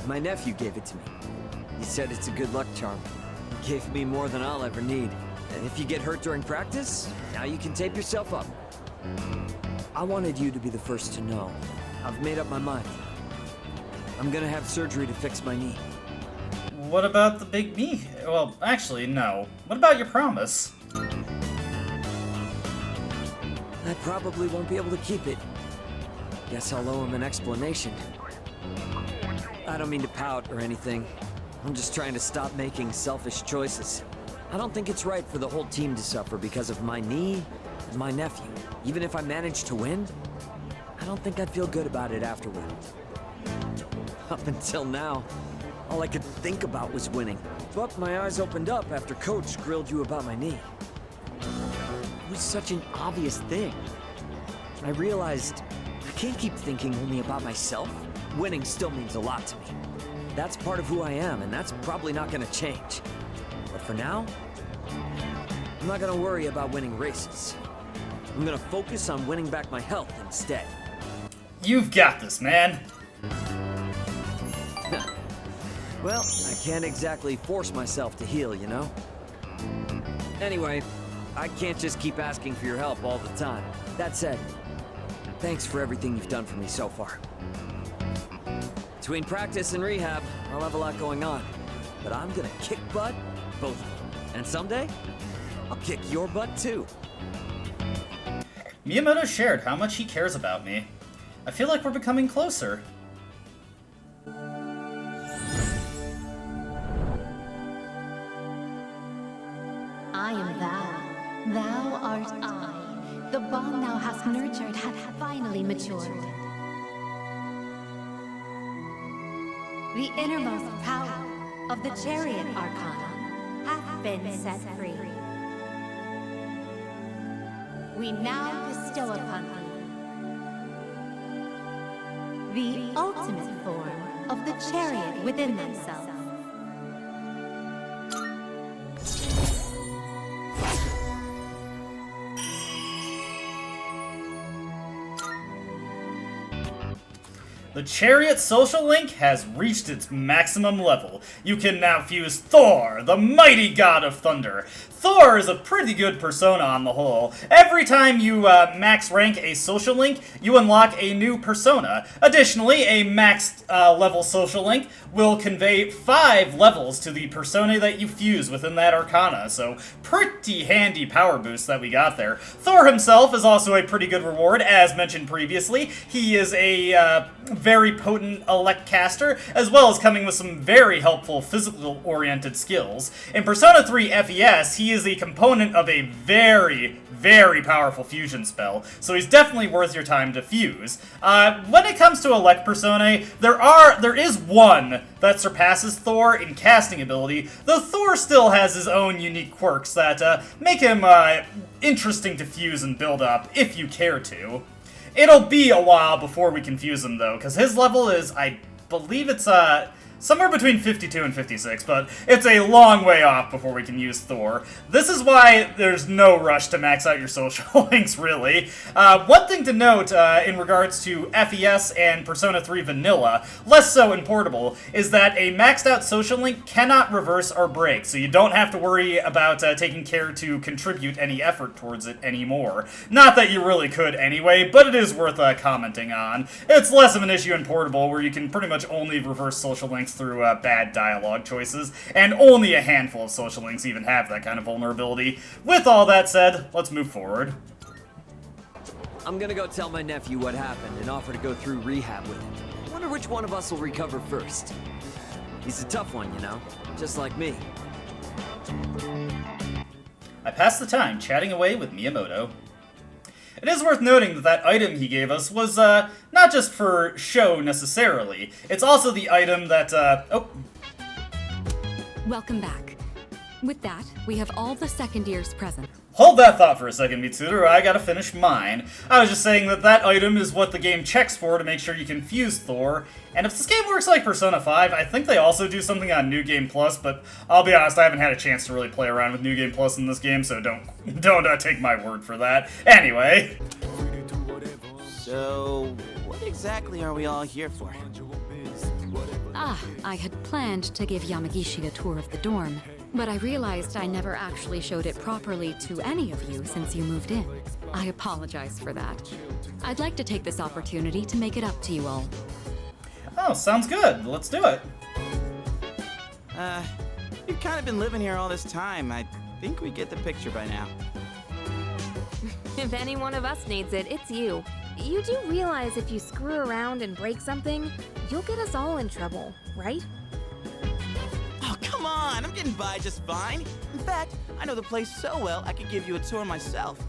My nephew gave it to me. He said it's a good luck charm. He gave me more than I'll ever need. And if you get hurt during practice, now you can tape yourself up. I wanted you to be the first to know. I've made up my mind. I'm gonna have surgery to fix my knee. What about the big knee? Well, actually, no. What about your promise? I probably won't be able to keep it. Guess I'll owe him an explanation. I don't mean to pout or anything. I'm just trying to stop making selfish choices. I don't think it's right for the whole team to suffer because of my knee and my nephew. Even if I manage to win, I don't think I'd feel good about it afterward. Up until now, all I could think about was winning. But my eyes opened up after Coach grilled you about my knee. It was such an obvious thing. I realized I can't keep thinking only about myself. Winning still means a lot to me. That's part of who I am, and that's probably not gonna change. But for now, I'm not gonna worry about winning races. I'm gonna focus on winning back my health instead. You've got this, man. Well, I can't exactly force myself to heal, you know? Anyway, I can't just keep asking for your help all the time. That said, thanks for everything you've done for me so far. Between practice and rehab, I'll have a lot going on. But I'm gonna kick butt, both of them. And someday, I'll kick your butt too. Miyamoto shared how much he cares about me. I feel like we're becoming closer. I am thou. Thou art I. The bond thou hast nurtured hath finally matured. The innermost power of the Chariot Arcana hath been set free. We now bestow upon thee the ultimate form of the chariot within thyself. The Chariot social link has reached its maximum level. You can now fuse Thor, the mighty god of thunder. Thor is a pretty good persona on the whole. Every time you max rank a social link, you unlock a new persona. Additionally, a maxed level social link will convey 5 levels to the persona that you fuse within that arcana, so pretty handy power boost that we got there. Thor himself is also a pretty good reward, as mentioned previously. He is a very potent elect caster, as well as coming with some very helpful physical-oriented skills. In Persona 3 FES, he is a component of a very, very powerful fusion spell, so he's definitely worth your time to fuse. When it comes to elect personae, there is one that surpasses Thor in casting ability, though Thor still has his own unique quirks that make him interesting to fuse and build up, if you care to. It'll be a while before we can fuse him, though, because his level is, I believe it's Somewhere between 52 and 56, but it's a long way off before we can use Thor. This is why there's no rush to max out your social links, really. One thing to note in regards to FES and Persona 3 Vanilla, less so in Portable, is that a maxed out social link cannot reverse or break, so you don't have to worry about taking care to contribute any effort towards it anymore. Not that you really could anyway, but it is worth commenting on. It's less of an issue in Portable, where you can pretty much only reverse social links through bad dialogue choices, and only a handful of social links even have that kind of vulnerability. With all that said, let's move forward. I'm gonna go tell my nephew what happened and offer to go through rehab with him. Wonder which one of us will recover first. He's a tough one, you know, just like me. I passed the time chatting away with Miyamoto. It is worth noting that that item he gave us was, not just for show, necessarily. It's also the item that, oh. Welcome back. With that, we have all the second years present. Hold that thought for a second, Mitsuru, I gotta finish mine. I was just saying that that item is what the game checks for to make sure you can fuse Thor, and if this game works like Persona 5, I think they also do something on New Game Plus, but I'll be honest, I haven't had a chance to really play around with New Game Plus in this game, so don't take my word for that. Anyway. So, what exactly are we all here for? I had planned to give Yamagishi a tour of the dorm, but I realized I never actually showed it properly to any of you since you moved in. I apologize for that. I'd like to take this opportunity to make it up to you all. Oh, sounds good. Let's do it. You've kind of been living here all this time. I think we get the picture by now. If any one of us needs it, it's you. You do realize if you screw around and break something, you'll get us all in trouble, right? Oh, come on! I'm getting by just fine. In fact, I know the place so well, I could give you a tour myself.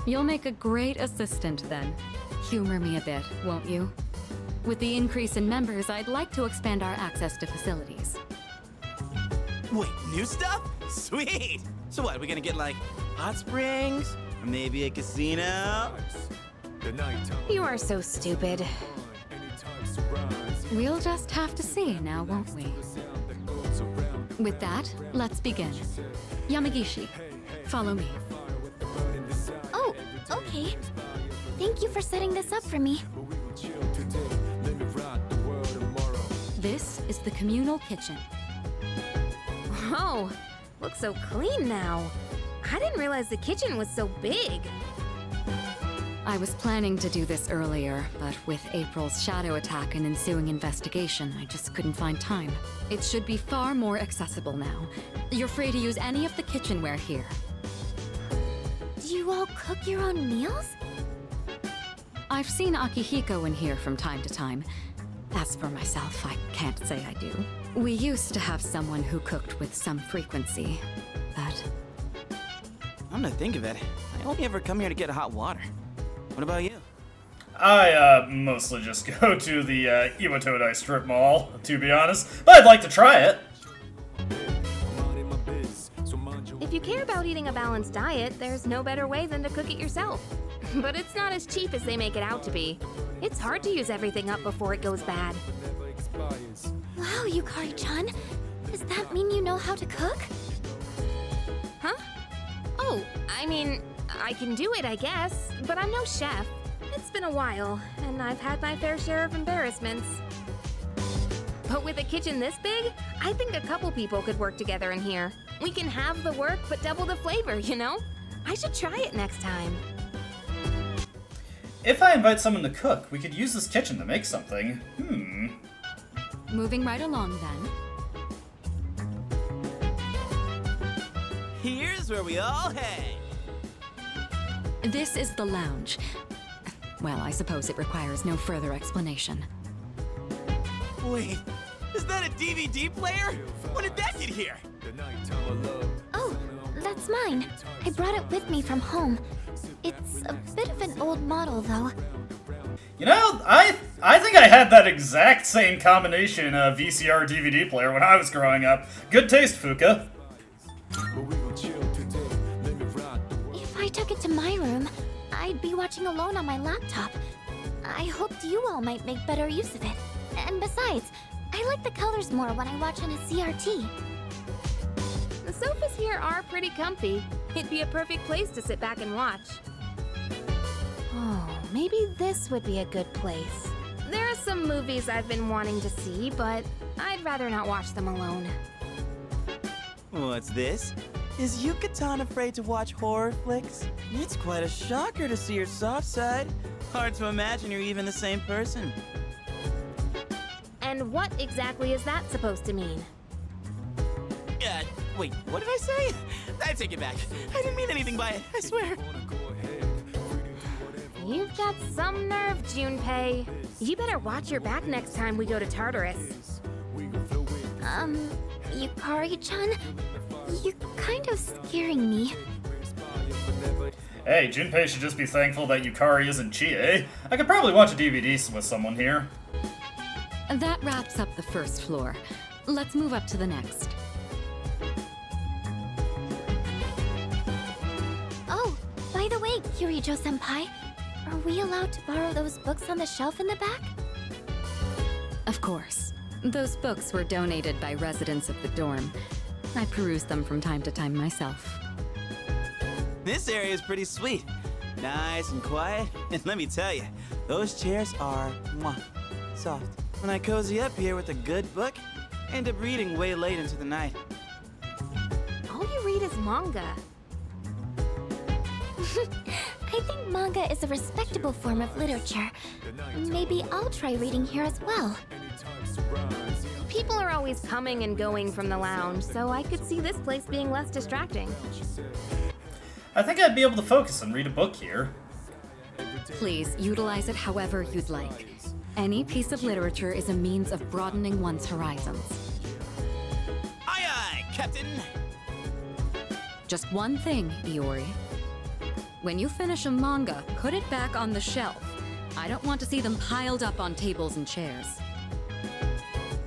You'll make a great assistant then. Humor me a bit, won't you? With the increase in members, I'd like to expand our access to facilities. Wait, new stuff? Sweet! So what, we gonna get like hot springs? Or maybe a casino? You are so stupid. We'll just have to see now, won't we? With that, let's begin. Yamagishi, follow me. Oh, okay. Thank you for setting this up for me. This is the communal kitchen. Oh, looks so clean now. I didn't realize the kitchen was so big. I was planning to do this earlier, but with April's shadow attack and ensuing investigation, I just couldn't find time. It should be far more accessible now. You're free to use any of the kitchenware here. Do you all cook your own meals? I've seen Akihiko in here from time to time. As for myself, I can't say I do. We used to have someone who cooked with some frequency, but... I'm gonna think of it. I only ever come here to get hot water. What about you? I, mostly just go to the, Iwatodai strip mall, to be honest, but I'd like to try it. If you care about eating a balanced diet, there's no better way than to cook it yourself. But it's not as cheap as they make it out to be. It's hard to use everything up before it goes bad. Wow, Yukari-chan. Does that mean you know how to cook? Huh? Oh, I mean, I can do it, I guess, but I'm no chef. It's been a while, and I've had my fair share of embarrassments. But with a kitchen this big, I think a couple people could work together in here. We can have the work, but double the flavor, you know? I should try it next time. If I invite someone to cook, we could use this kitchen to make something. Moving right along then. Here's where we all hang. This is the lounge. Well, I suppose it requires no further explanation. Wait, is that a DVD player? When did that get here? Oh, that's mine. I brought it with me from home. It's a bit of an old model, though. You know, I think I had that exact same combination of VCR DVD player when I was growing up. Good taste, Fuka. If I took it to my room, I'd be watching alone on my laptop. I hoped you all might make better use of it. And besides, I like the colors more when I watch on a CRT. The sofas here are pretty comfy. It'd be a perfect place to sit back and watch. Oh, maybe this would be a good place. There are some movies I've been wanting to see, but I'd rather not watch them alone. What's this? Is Yucatan afraid to watch horror flicks? It's quite a shocker to see your soft side. Hard to imagine you're even the same person. And what exactly is that supposed to mean? Wait, what did I say? I take it back. I didn't mean anything by it, I swear. You've got some nerve, Junpei. You better watch your back next time we go to Tartarus. Yukari-chan? You're kind of scaring me. Hey, Junpei should just be thankful that Yukari isn't Chie. I could probably watch a DVD with someone here. That wraps up the first floor. Let's move up to the next. Oh, by the way, Kirijo-senpai, are we allowed to borrow those books on the shelf in the back? Of course. Those books were donated by residents of the dorm. I peruse them from time to time myself. This area is pretty sweet. Nice and quiet. And let me tell you, those chairs are soft. When I cozy up here with a good book, I end up reading way late into the night. All you read is manga. I think manga is a respectable form of literature. Maybe I'll try reading here as well. People are always coming and going from the lounge, so I could see this place being less distracting. I think I'd be able to focus and read a book here. Please utilize it however you'd like. Any piece of literature is a means of broadening one's horizons. Aye aye, Captain! Just one thing, Iori. When you finish a manga, put it back on the shelf. I don't want to see them piled up on tables and chairs.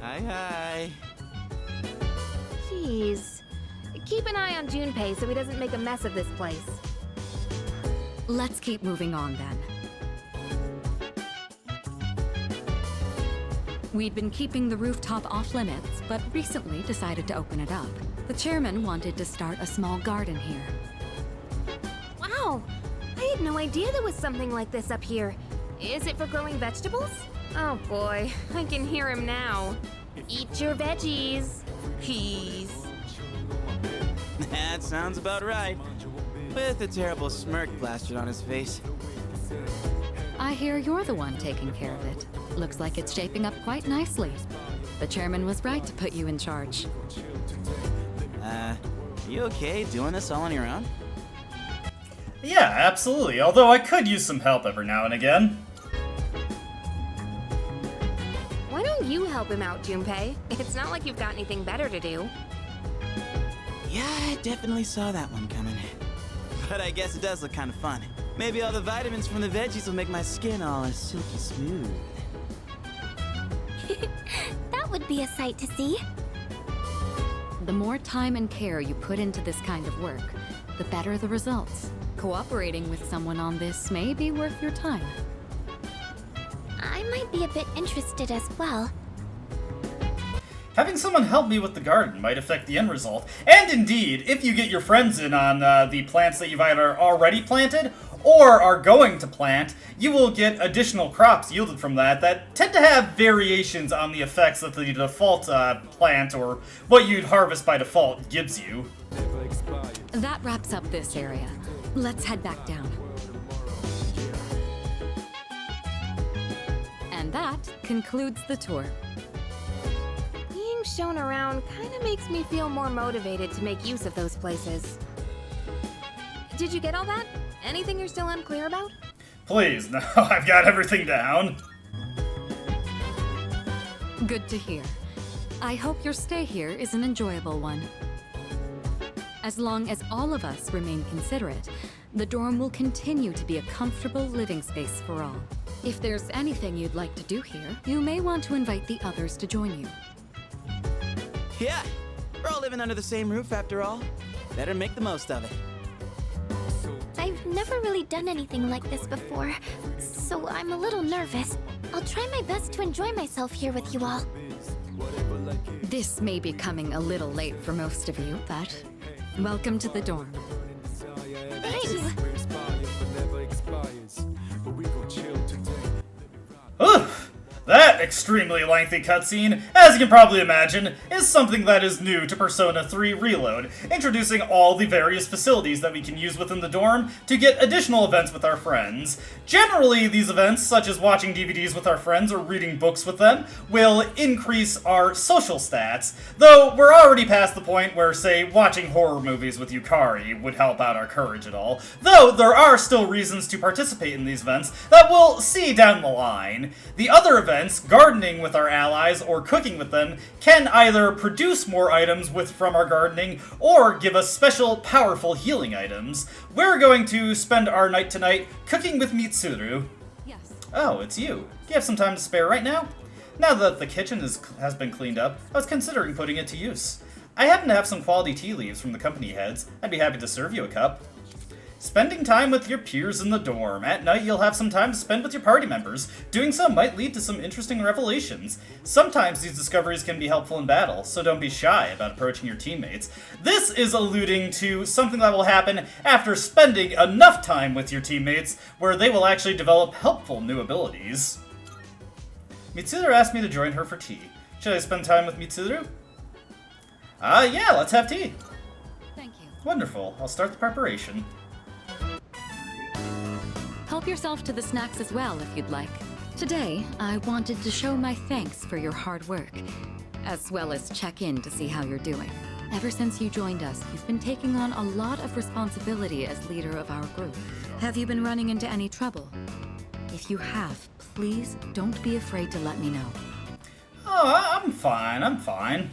Aye aye. Jeez. Keep an eye on Junpei so he doesn't make a mess of this place. Let's keep moving on then. We'd been keeping the rooftop off limits, but recently decided to open it up. The chairman wanted to start a small garden here. Wow! I had no idea there was something like this up here. Is it for growing vegetables? Oh boy, I can hear him now. Eat your veggies, please. That sounds about right. With a terrible smirk plastered on his face. I hear you're the one taking care of it. Looks like it's shaping up quite nicely. The chairman was right to put you in charge. You okay doing this all on your own? Yeah, absolutely, although I could use some help every now and again. Why don't you help him out, Junpei? It's not like you've got anything better to do. Yeah, I definitely saw that one coming. But I guess it does look kind of fun. Maybe all the vitamins from the veggies will make my skin all silky smooth. That would be a sight to see. The more time and care you put into this kind of work, the better the results. Cooperating with someone on this may be worth your time. I might be a bit interested as well. Having someone help me with the garden might affect the end result. And indeed, if you get your friends in on the plants that you've either already planted or are going to plant, you will get additional crops yielded from that tend to have variations on the effects that the default plant or what you'd harvest by default gives you. That wraps up this area. Let's head back down. And that concludes the tour. Being shown around kind of makes me feel more motivated to make use of those places. Did you get all that? Anything you're still unclear about? Please, no, I've got everything down. Good to hear. I hope your stay here is an enjoyable one. As long as all of us remain considerate, the dorm will continue to be a comfortable living space for all. If there's anything you'd like to do here, you may want to invite the others to join you. Yeah, we're all living under the same roof after all. Better make the most of it. I've never really done anything like this before, so I'm a little nervous. I'll try my best to enjoy myself here with you all. This may be coming a little late for most of you, but welcome to the dorm. Thanks. Ugh! That extremely lengthy cutscene, as you can probably imagine, is something that is new to Persona 3 Reload, introducing all the various facilities that we can use within the dorm to get additional events with our friends. Generally, these events, such as watching DVDs with our friends or reading books with them, will increase our social stats, though we're already past the point where, say, watching horror movies with Yukari would help out our courage at all, though there are still reasons to participate in these events that we'll see down the line. The other events, gardening with our allies or cooking with them, can either produce more items from our gardening or give us special, powerful healing items. We're going to spend our night tonight cooking with Mitsuru. Yes. Oh, it's you. Do you have some time to spare right now? Now that the kitchen has been cleaned up, I was considering putting it to use. I happen to have some quality tea leaves from the company heads. I'd be happy to serve you a cup. Spending time with your peers in the dorm. At night, you'll have some time to spend with your party members. Doing so might lead to some interesting revelations. Sometimes these discoveries can be helpful in battle, so don't be shy about approaching your teammates. This is alluding to something that will happen after spending enough time with your teammates, where they will actually develop helpful new abilities. Mitsuru asked me to join her for tea. Should I spend time with Mitsuru? Yeah, let's have tea. Thank you. Wonderful. I'll start the preparation. Help yourself to the snacks as well if you'd like. Today, I wanted to show my thanks for your hard work, as well as check in to see how you're doing. Ever since you joined us, you've been taking on a lot of responsibility as leader of our group. Have you been running into any trouble? If you have, please don't be afraid to let me know. Oh, I'm fine.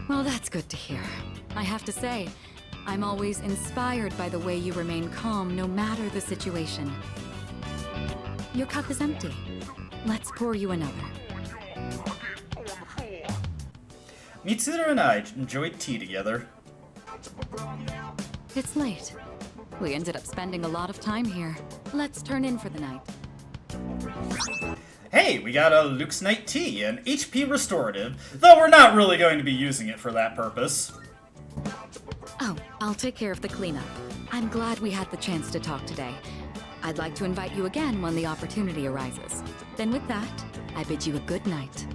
Well, that's good to hear. I have to say, I'm always inspired by the way you remain calm no matter the situation. Your cup is empty. Let's pour you another. Mitsuru and I enjoyed tea together. It's late. We ended up spending a lot of time here. Let's turn in for the night. Hey, we got a Luke's Night Tea, an HP restorative, though we're not really going to be using it for that purpose. Oh, I'll take care of the cleanup. I'm glad we had the chance to talk today. I'd like to invite you again when the opportunity arises. Then with that, I bid you a good night.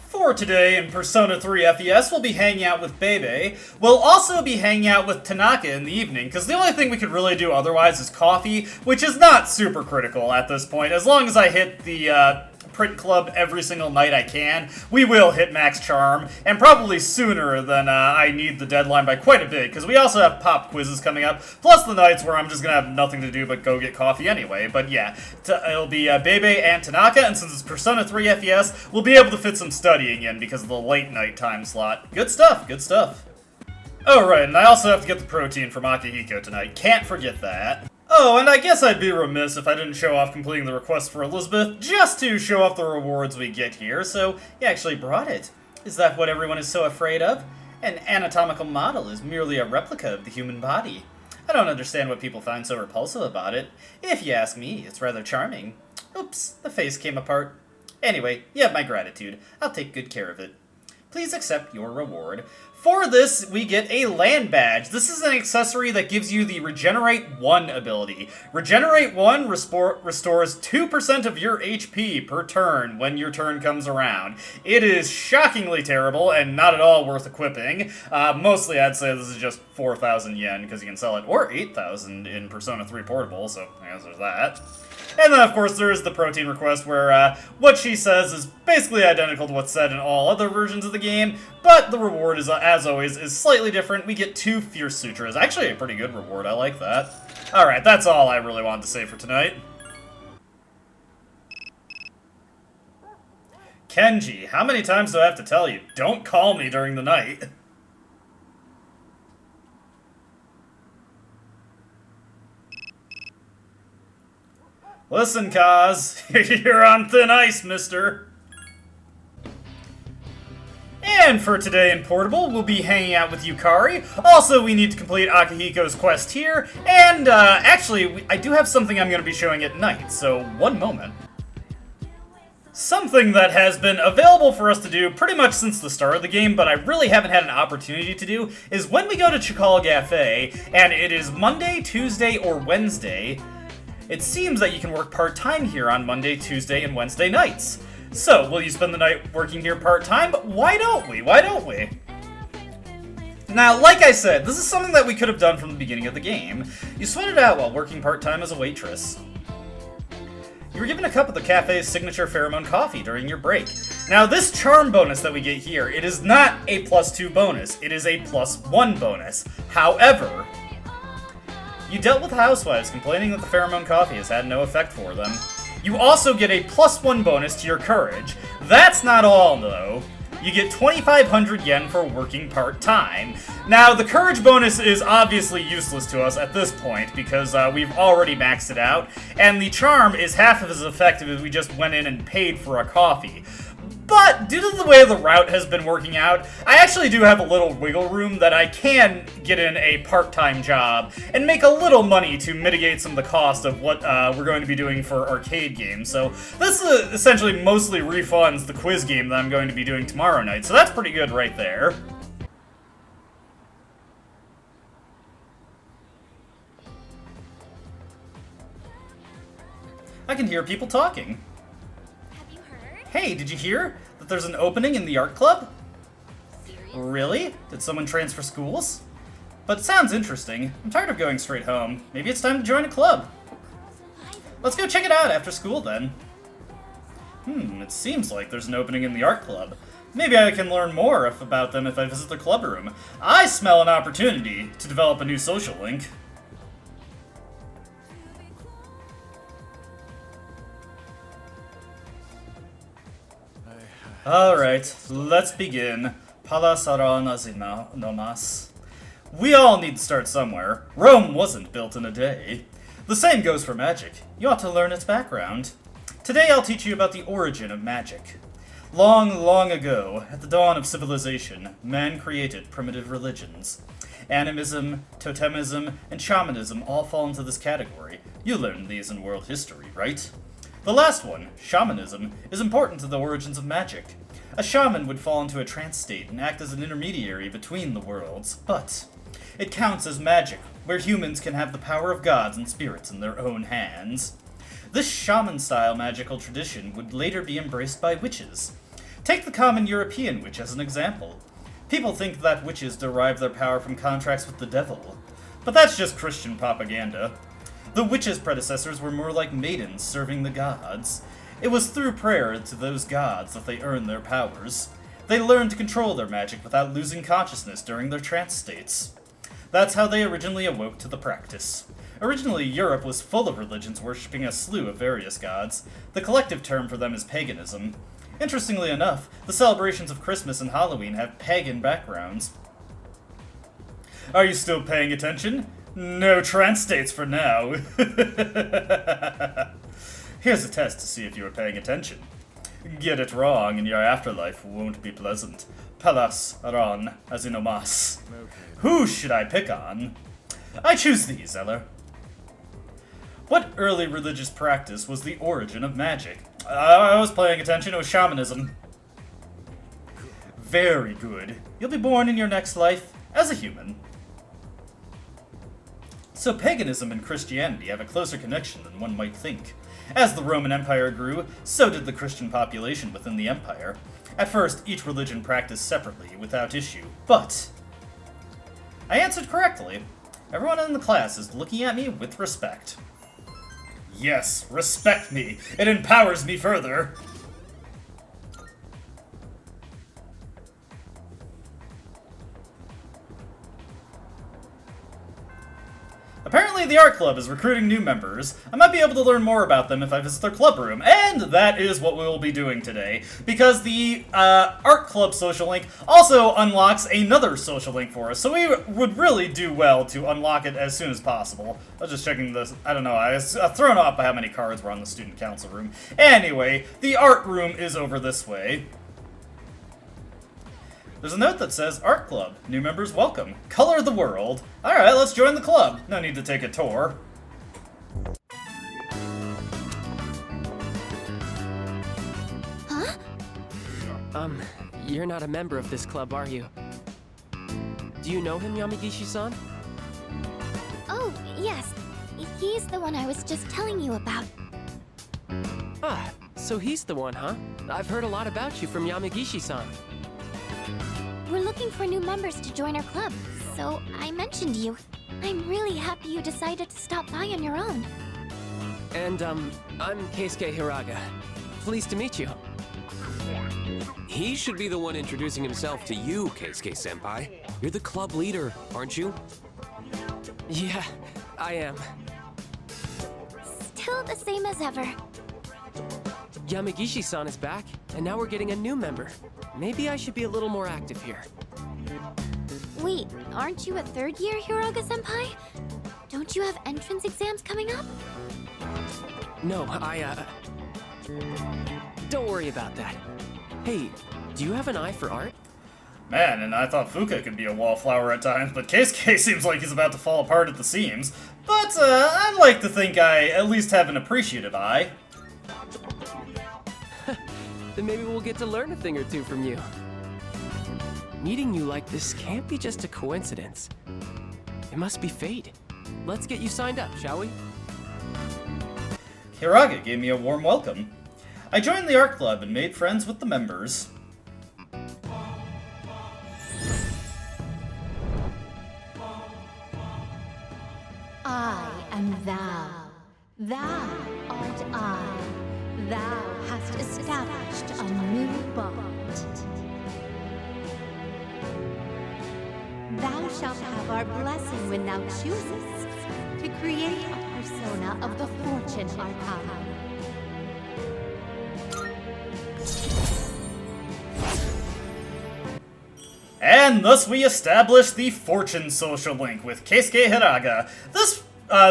For today in Persona 3 FES, we'll be hanging out with Bebe. We'll also be hanging out with Tanaka in the evening, because the only thing we could really do otherwise is coffee, which is not super critical at this point. As long as I hit the print club every single night I can, we will hit max charm, and probably sooner than I need the deadline by quite a bit, because we also have pop quizzes coming up, plus the nights where I'm just going to have nothing to do but go get coffee anyway. But yeah, it'll be Bebe and Tanaka, and since it's Persona 3 FES, we'll be able to fit some studying in because of the late night time slot. Good stuff, good stuff. Oh right, and I also have to get the protein from Akihiko tonight, can't forget that. Oh, and I guess I'd be remiss if I didn't show off completing the request for Elizabeth, just to show off the rewards we get here, so you actually brought it. Is that what everyone is so afraid of? An anatomical model is merely a replica of the human body. I don't understand what people find so repulsive about it. If you ask me, it's rather charming. Oops, the face came apart. Anyway, you have my gratitude. I'll take good care of it. Please accept your reward. For this, we get a land badge. This is an accessory that gives you the Regenerate 1 ability. Regenerate 1 restores 2% of your HP per turn when your turn comes around. It is shockingly terrible and not at all worth equipping. Mostly I'd say this is just 4,000 yen because you can sell it, or 8,000 in Persona 3 Portable, so I guess there's that. And then, of course, there is the protein request where what she says is basically identical to what's said in all other versions of the game, but the reward, is, as always, is slightly different. We get 2 Fierce Sutras. Actually, a pretty good reward. I like that. Alright, that's all I really wanted to say for tonight. Kenji, how many times do I have to tell you? Don't call me during the night. Listen, Kaz, you're on thin ice, mister. And for today in Portable, we'll be hanging out with Yukari. Also, we need to complete Akihiko's quest here, and actually, I do have something I'm going to be showing at night, so one moment. Something that has been available for us to do pretty much since the start of the game, but I really haven't had an opportunity to do, is when we go to Chikal Cafe, and it is Monday, Tuesday, or Wednesday, it seems that you can work part-time here on Monday, Tuesday, and Wednesday nights. So, will you spend the night working here part-time? Why don't we? Why don't we? Now, like I said, this is something that we could have done from the beginning of the game. You sweat it out while working part-time as a waitress. You were given a cup of the cafe's signature pheromone coffee during your break. Now, this charm bonus that we get here, it is not a +2 bonus. It is a +1 bonus. However, you dealt with housewives complaining that the pheromone coffee has had no effect for them. You also get a +1 bonus to your courage. That's not all, though. You get 2,500 yen for working part-time. Now, the courage bonus is obviously useless to us at this point, because we've already maxed it out, and the charm is half as effective as we just went in and paid for a coffee. But, due to the way the route has been working out, I actually do have a little wiggle room that I can get in a part-time job and make a little money to mitigate some of the cost of what we're going to be doing for arcade games. So this essentially mostly refunds the quiz game that I'm going to be doing tomorrow night, so that's pretty good right there. I can hear people talking. Hey, did you hear that there's an opening in the art club? Really? Did someone transfer schools? But it sounds interesting. I'm tired of going straight home. Maybe it's time to join a club. Let's go check it out after school then. It seems like there's an opening in the art club. Maybe I can learn more about them if I visit the club room. I smell an opportunity to develop a new social link. Alright, let's begin. Palasaron nomas. We all need to start somewhere. Rome wasn't built in a day. The same goes for magic. You ought to learn its background. Today I'll teach you about the origin of magic. Long, long ago, at the dawn of civilization, man created primitive religions. Animism, totemism, and shamanism all fall into this category. You learned these in world history, right? The last one, shamanism, is important to the origins of magic. A shaman would fall into a trance state and act as an intermediary between the worlds, but it counts as magic, where humans can have the power of gods and spirits in their own hands. This shaman-style magical tradition would later be embraced by witches. Take the common European witch as an example. People think that witches derive their power from contracts with the devil, but that's just Christian propaganda. The witches' predecessors were more like maidens serving the gods. It was through prayer to those gods that they earned their powers. They learned to control their magic without losing consciousness during their trance states. That's how they originally awoke to the practice. Originally, Europe was full of religions worshipping a slew of various gods. The collective term for them is paganism. Interestingly enough, the celebrations of Christmas and Halloween have pagan backgrounds. Are you still paying attention? No trance states for now. Here's a test to see if you are paying attention. Get it wrong and your afterlife won't be pleasant. Palas aron azinomas. Who should I pick on? I choose thee, Zeller. What early religious practice was the origin of magic? I was paying attention. It was shamanism. Very good. You'll be born in your next life as a human. So paganism and Christianity have a closer connection than one might think. As the Roman Empire grew, so did the Christian population within the empire. At first, each religion practiced separately, without issue, but I answered correctly. Everyone in the class is looking at me with respect. Yes, respect me. It empowers me further. Apparently the art club is recruiting new members. I might be able to learn more about them if I visit their club room, and that is what we will be doing today, because the art club social link also unlocks another social link for us, so we would really do well to unlock it as soon as possible. I was just checking this, I don't know, I was thrown off by how many cards were on the student council room. Anyway, the art room is over this way. There's a note that says, Art Club. New members welcome. Color the world. Alright, let's join the club. No need to take a tour. Huh? You're not a member of this club, are you? Do you know him, Yamagishi-san? Oh, yes. He's the one I was just telling you about. Ah, so he's the one, huh? I've heard a lot about you from Yamagishi-san. We're looking for new members to join our club, so I mentioned you. I'm really happy you decided to stop by on your own. And, I'm Keisuke Hiraga. Pleased to meet you. He should be the one introducing himself to you, Keisuke-senpai. You're the club leader, aren't you? Yeah, I am. Still the same as ever. Yamagishi-san is back, and now we're getting a new member. Maybe I should be a little more active here. Wait, aren't you a third year, Hiraga-senpai? Don't you have entrance exams coming up? No, don't worry about that. Hey, do you have an eye for art? Man, and I thought Fuka could be a wallflower at times, but Keisuke seems like he's about to fall apart at the seams. But, I'd like to think I at least have an appreciative eye. Then maybe we'll get to learn a thing or two from you. Meeting you like this can't be just a coincidence. It must be fate. Let's get you signed up, shall we? Hiraga gave me a warm welcome. I joined the art club and made friends with the members. I am thou. Thou art I. Thou hast established a new bond. Thou shalt have our blessing when thou choosest to create a persona of the Fortune Arcana. And thus we establish the Fortune social link with Keisuke Hiraga. This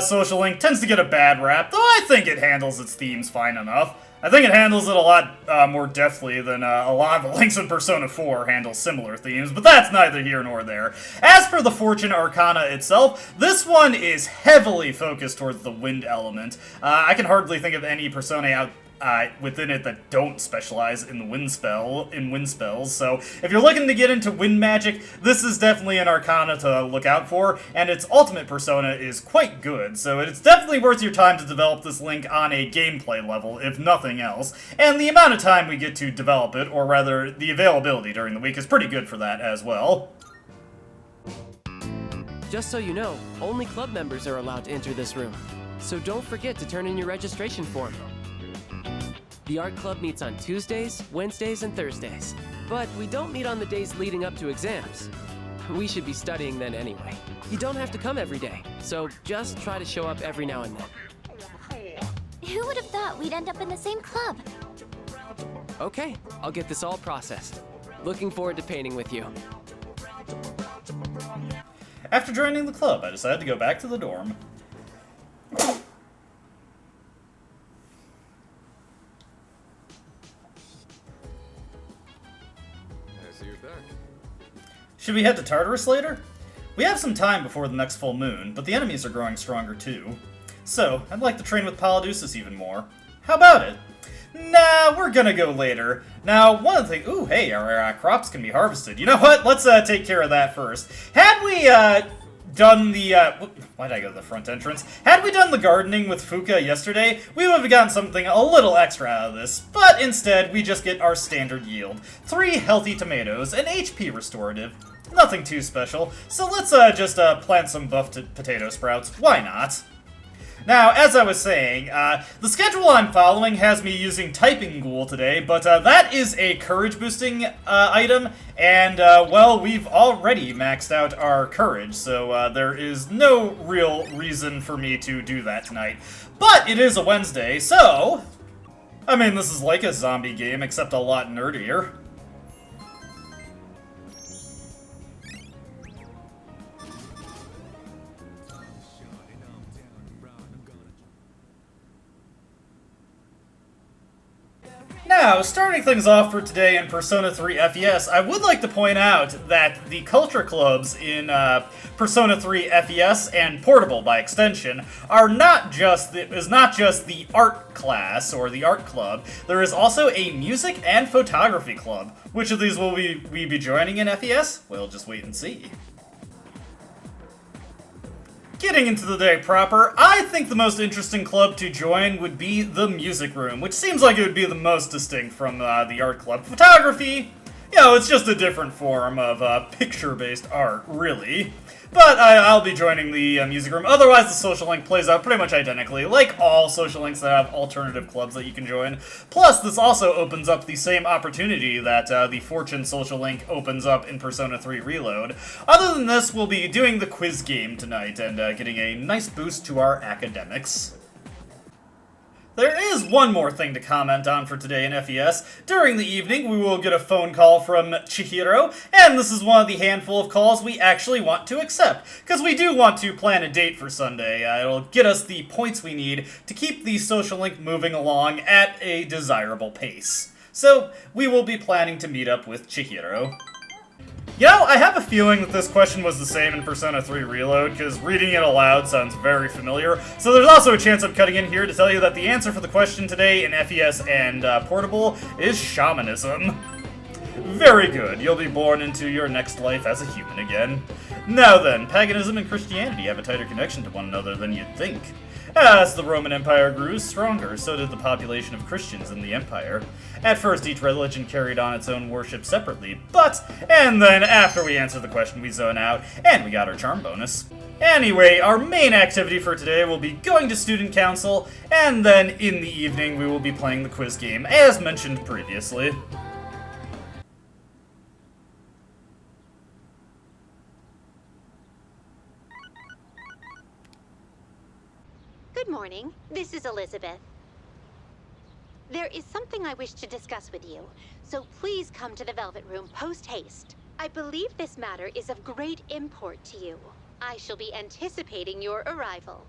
social link tends to get a bad rap, though I think it handles its themes fine enough. I think it handles it a lot more deftly than a lot of the links in Persona 4 handle similar themes, but that's neither here nor there. As for the Fortune Arcana itself, this one is heavily focused towards the wind element. I can hardly think of any Persona out within it that don't specialize in the wind spells. So if you're looking to get into wind magic, this is definitely an arcana to look out for, and its ultimate persona is quite good, so it's definitely worth your time to develop this link on a gameplay level, if nothing else. And the amount of time we get to develop it, or rather the availability during the week, is pretty good for that as well. Just so you know, only club members are allowed to enter this room. So don't forget to turn in your registration form. The art club meets on Tuesdays, Wednesdays, and Thursdays. But we don't meet on the days leading up to exams. We should be studying then anyway. You don't have to come every day, so just try to show up every now and then. Who would have thought we'd end up in the same club? Okay, I'll get this all processed. Looking forward to painting with you. After joining the club, I decided to go back to the dorm. Should we head to Tartarus later? We have some time before the next full moon, but the enemies are growing stronger too. So, I'd like to train with Polydeuces even more. How about it? Nah, we're gonna go later. Now, one of the things— ooh, hey, our crops can be harvested. You know what? Let's take care of that first. Had we, done the, why did I go to the front entrance? Had we done the gardening with Fuka yesterday, we would have gotten something a little extra out of this, but instead, we just get our standard yield. 3 healthy tomatoes, an HP restorative. Nothing too special, so let's just plant some buffed potato sprouts. Why not? Now, as I was saying, the schedule I'm following has me using Typing Ghoul today, but that is a courage-boosting item, and, well, we've already maxed out our courage, so there is no real reason for me to do that tonight. But it is a Wednesday, so— I mean, this is like a zombie game, except a lot nerdier. Now, starting things off for today in Persona 3 FES, I would like to point out that the culture clubs in Persona 3 FES and Portable, by extension, is not just the art class or the art club. There is also a music and photography club. Which of these will we be joining in FES? We'll just wait and see. Getting into the day proper, I think the most interesting club to join would be the music room, which seems like it would be the most distinct from the art club. Photography, you know, it's just a different form of picture-based art, really. But I'll be joining the music room. Otherwise, the social link plays out pretty much identically, like all social links that have alternative clubs that you can join. Plus, this also opens up the same opportunity that the Fortune social link opens up in Persona 3 Reload. Other than this, we'll be doing the quiz game tonight and getting a nice boost to our academics. There is one more thing to comment on for today in FES. During the evening, we will get a phone call from Chihiro, and this is one of the handful of calls we actually want to accept, because we do want to plan a date for Sunday. It'll get us the points we need to keep the social link moving along at a desirable pace. So, we will be planning to meet up with Chihiro. You know, I have a feeling that this question was the same in Persona 3 Reload, because reading it aloud sounds very familiar. So there's also a chance I'm cutting in here to tell you that the answer for the question today in FES and Portable is shamanism. Very good. You'll be born into your next life as a human again. Now then, paganism and Christianity have a tighter connection to one another than you'd think. As the Roman Empire grew stronger, so did the population of Christians in the empire. At first, each religion carried on its own worship separately, and then after we answered the question, we zone out, and we got our charm bonus. Anyway, our main activity for today will be going to student council, and then in the evening we will be playing the quiz game, as mentioned previously. Good morning. This is Elizabeth. There is something I wish to discuss with you, so please come to the Velvet Room post-haste. I believe this matter is of great import to you. I shall be anticipating your arrival.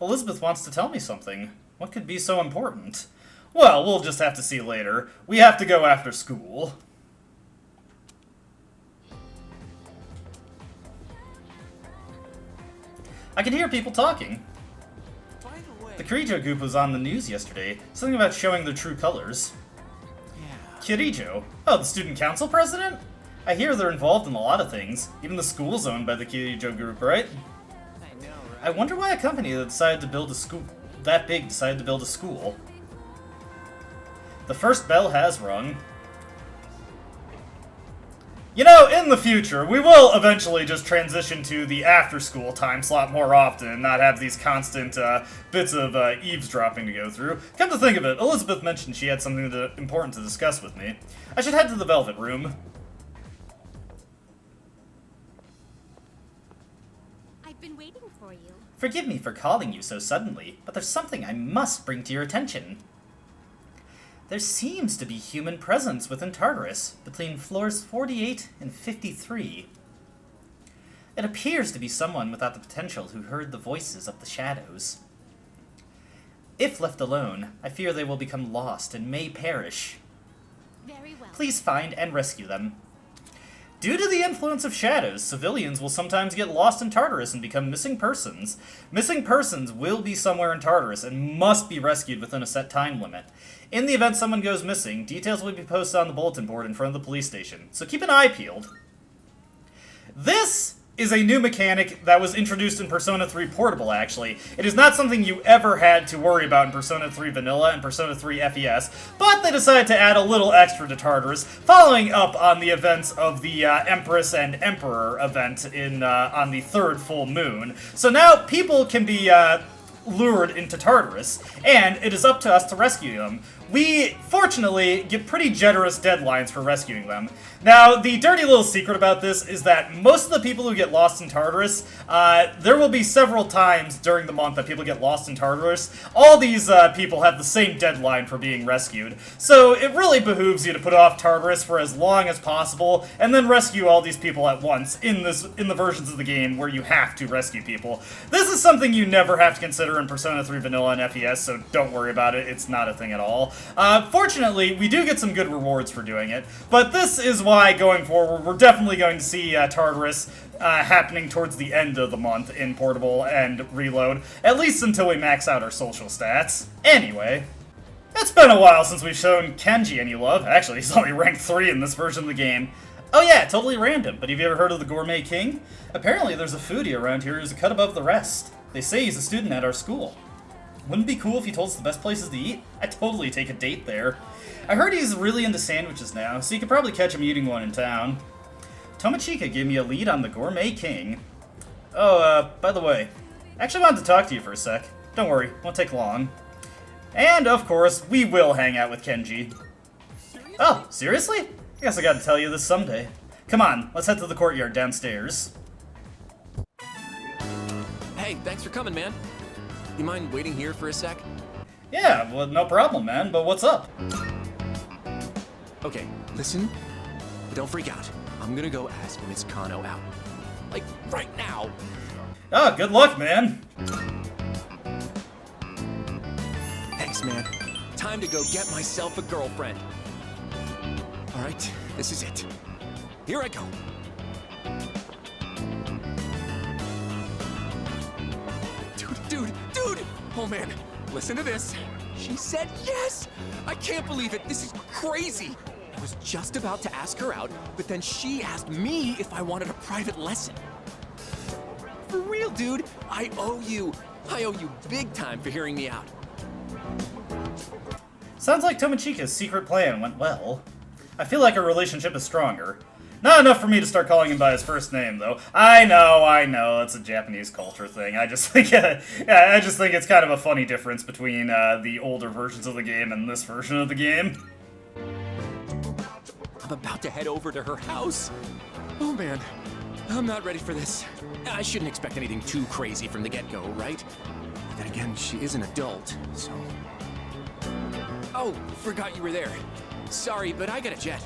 Elizabeth wants to tell me something. What could be so important? Well, we'll just have to see later. We have to go after school. I can hear people talking. The Kirijo group was on the news yesterday. Something about showing their true colors. Yeah. Kirijo? Oh, the student council president? I hear they're involved in a lot of things. Even the school's owned by the Kirijo group, right? I know, right? I wonder why a company that decided to build a school that big decided to build a school. The first bell has rung. You know, in the future, we will eventually just transition to the after-school time slot more often and not have these constant bits of eavesdropping to go through. Come to think of it, Elizabeth mentioned she had something important to discuss with me. I should head to the Velvet Room. I've been waiting for you. Forgive me for calling you so suddenly, but there's something I must bring to your attention. There seems to be human presence within Tartarus, between floors 48 and 53. It appears to be someone without the potential who heard the voices of the shadows. If left alone, I fear they will become lost and may perish. Very well. Please find and rescue them. Due to the influence of shadows, civilians will sometimes get lost in Tartarus and become missing persons. Missing persons will be somewhere in Tartarus and must be rescued within a set time limit. In the event someone goes missing, details will be posted on the bulletin board in front of the police station, so keep an eye peeled. This is a new mechanic that was introduced in Persona 3 Portable, actually. It is not something you ever had to worry about in Persona 3 Vanilla and Persona 3 FES, but they decided to add a little extra to Tartarus, following up on the events of the Empress and Emperor event on the third full moon. So now people can be lured into Tartarus, and it is up to us to rescue them. we, fortunately, get pretty generous deadlines for rescuing them. Now, the dirty little secret about this is that most of the people who get lost in Tartarus, there will be several times during the month that people get lost in Tartarus. All these people have the same deadline for being rescued, so it really behooves you to put off Tartarus for as long as possible, and then rescue all these people at once in the versions of the game where you have to rescue people. This is something you never have to consider in Persona 3 Vanilla and FES, so don't worry about it, it's not a thing at all. Fortunately, we do get some good rewards for doing it, but this is why, going forward, we're definitely going to see Tartarus happening towards the end of the month in Portable and Reload, at least until we max out our social stats. Anyway, it's been a while since we've shown Kenji any love. Actually, he's only ranked 3 in this version of the game. Oh yeah, totally random, but have you ever heard of the Gourmet King? Apparently there's a foodie around here who's a cut above the rest. They say he's a student at our school. Wouldn't it be cool if he told us the best places to eat? I'd totally take a date there. I heard he's really into sandwiches now, so you could probably catch him eating one in town. Tomochika gave me a lead on the Gourmet King. Oh, by the way, I actually wanted to talk to you for a sec. Don't worry, won't take long. And, of course, we will hang out with Kenji. Oh, seriously? I guess I gotta tell you this someday. Come on, let's head to the courtyard downstairs. Hey, thanks for coming, man. You mind waiting here for a sec? Yeah, well, no problem, man, but what's up? Okay, listen, but don't freak out. I'm gonna go ask Miss Kano out. Like, right now. Ah, good luck, man. Thanks, man. Time to go get myself a girlfriend. Alright, this is it. Here I go. Dude! Oh man, listen to this. She said yes! I can't believe it, this is crazy! I was just about to ask her out, but then she asked me if I wanted a private lesson. For real, dude, I owe you big time for hearing me out. Sounds like Tomochika's secret plan went well. I feel like our relationship is stronger. Not enough for me to start calling him by his first name, though. I know, it's a Japanese culture thing. I just think it's kind of a funny difference between the older versions of the game and this version of the game. I'm about to head over to her house. Oh man, I'm not ready for this. I shouldn't expect anything too crazy from the get-go, right? But then again, she is an adult, so... Oh, forgot you were there. Sorry, but I got a jet.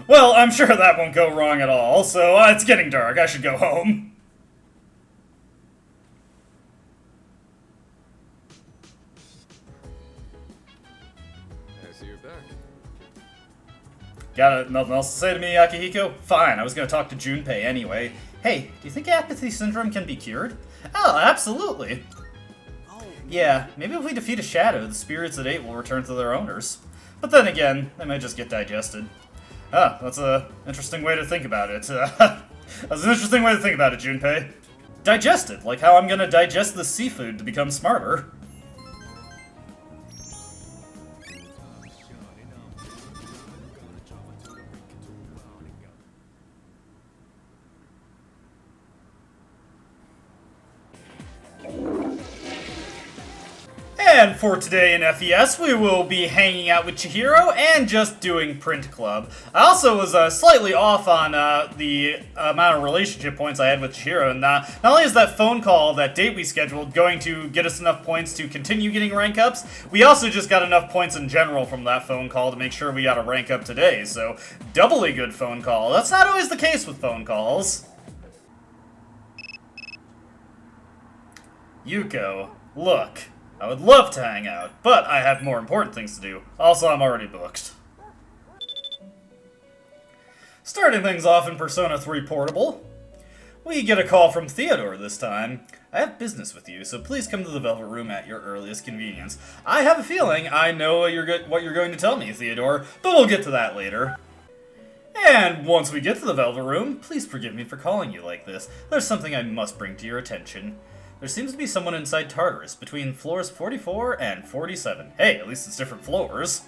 Well, I'm sure that won't go wrong at all, so it's getting dark. I should go home. I see you're back. Got nothing else to say to me, Akihiko? Fine, I was gonna talk to Junpei anyway. Hey, do you think apathy syndrome can be cured? Oh, absolutely. Yeah, maybe if we defeat a shadow, the spirits at 8 will return to their owners. But then again, they might just get digested. Ah, that's an interesting way to think about it. That's an interesting way to think about it, Junpei. Digested, like how I'm gonna digest the seafood to become smarter. And for today in FES, we will be hanging out with Chihiro and just doing Print Club. I also was slightly off on the amount of relationship points I had with Chihiro, and not only is that phone call, that date we scheduled, going to get us enough points to continue getting rank ups, we also just got enough points in general from that phone call to make sure we got a rank up today, so doubly good phone call. That's not always the case with phone calls. Yuko, look. I would love to hang out, but I have more important things to do. Also, I'm already booked. Starting things off in Persona 3 Portable, we get a call from Theodore this time. I have business with you, so please come to the Velvet Room at your earliest convenience. I have a feeling I know what you're going to tell me, Theodore, but we'll get to that later. And once we get to the Velvet Room, please forgive me for calling you like this. There's something I must bring to your attention. There seems to be someone inside Tartarus, between floors 44 and 47. Hey, at least it's different floors.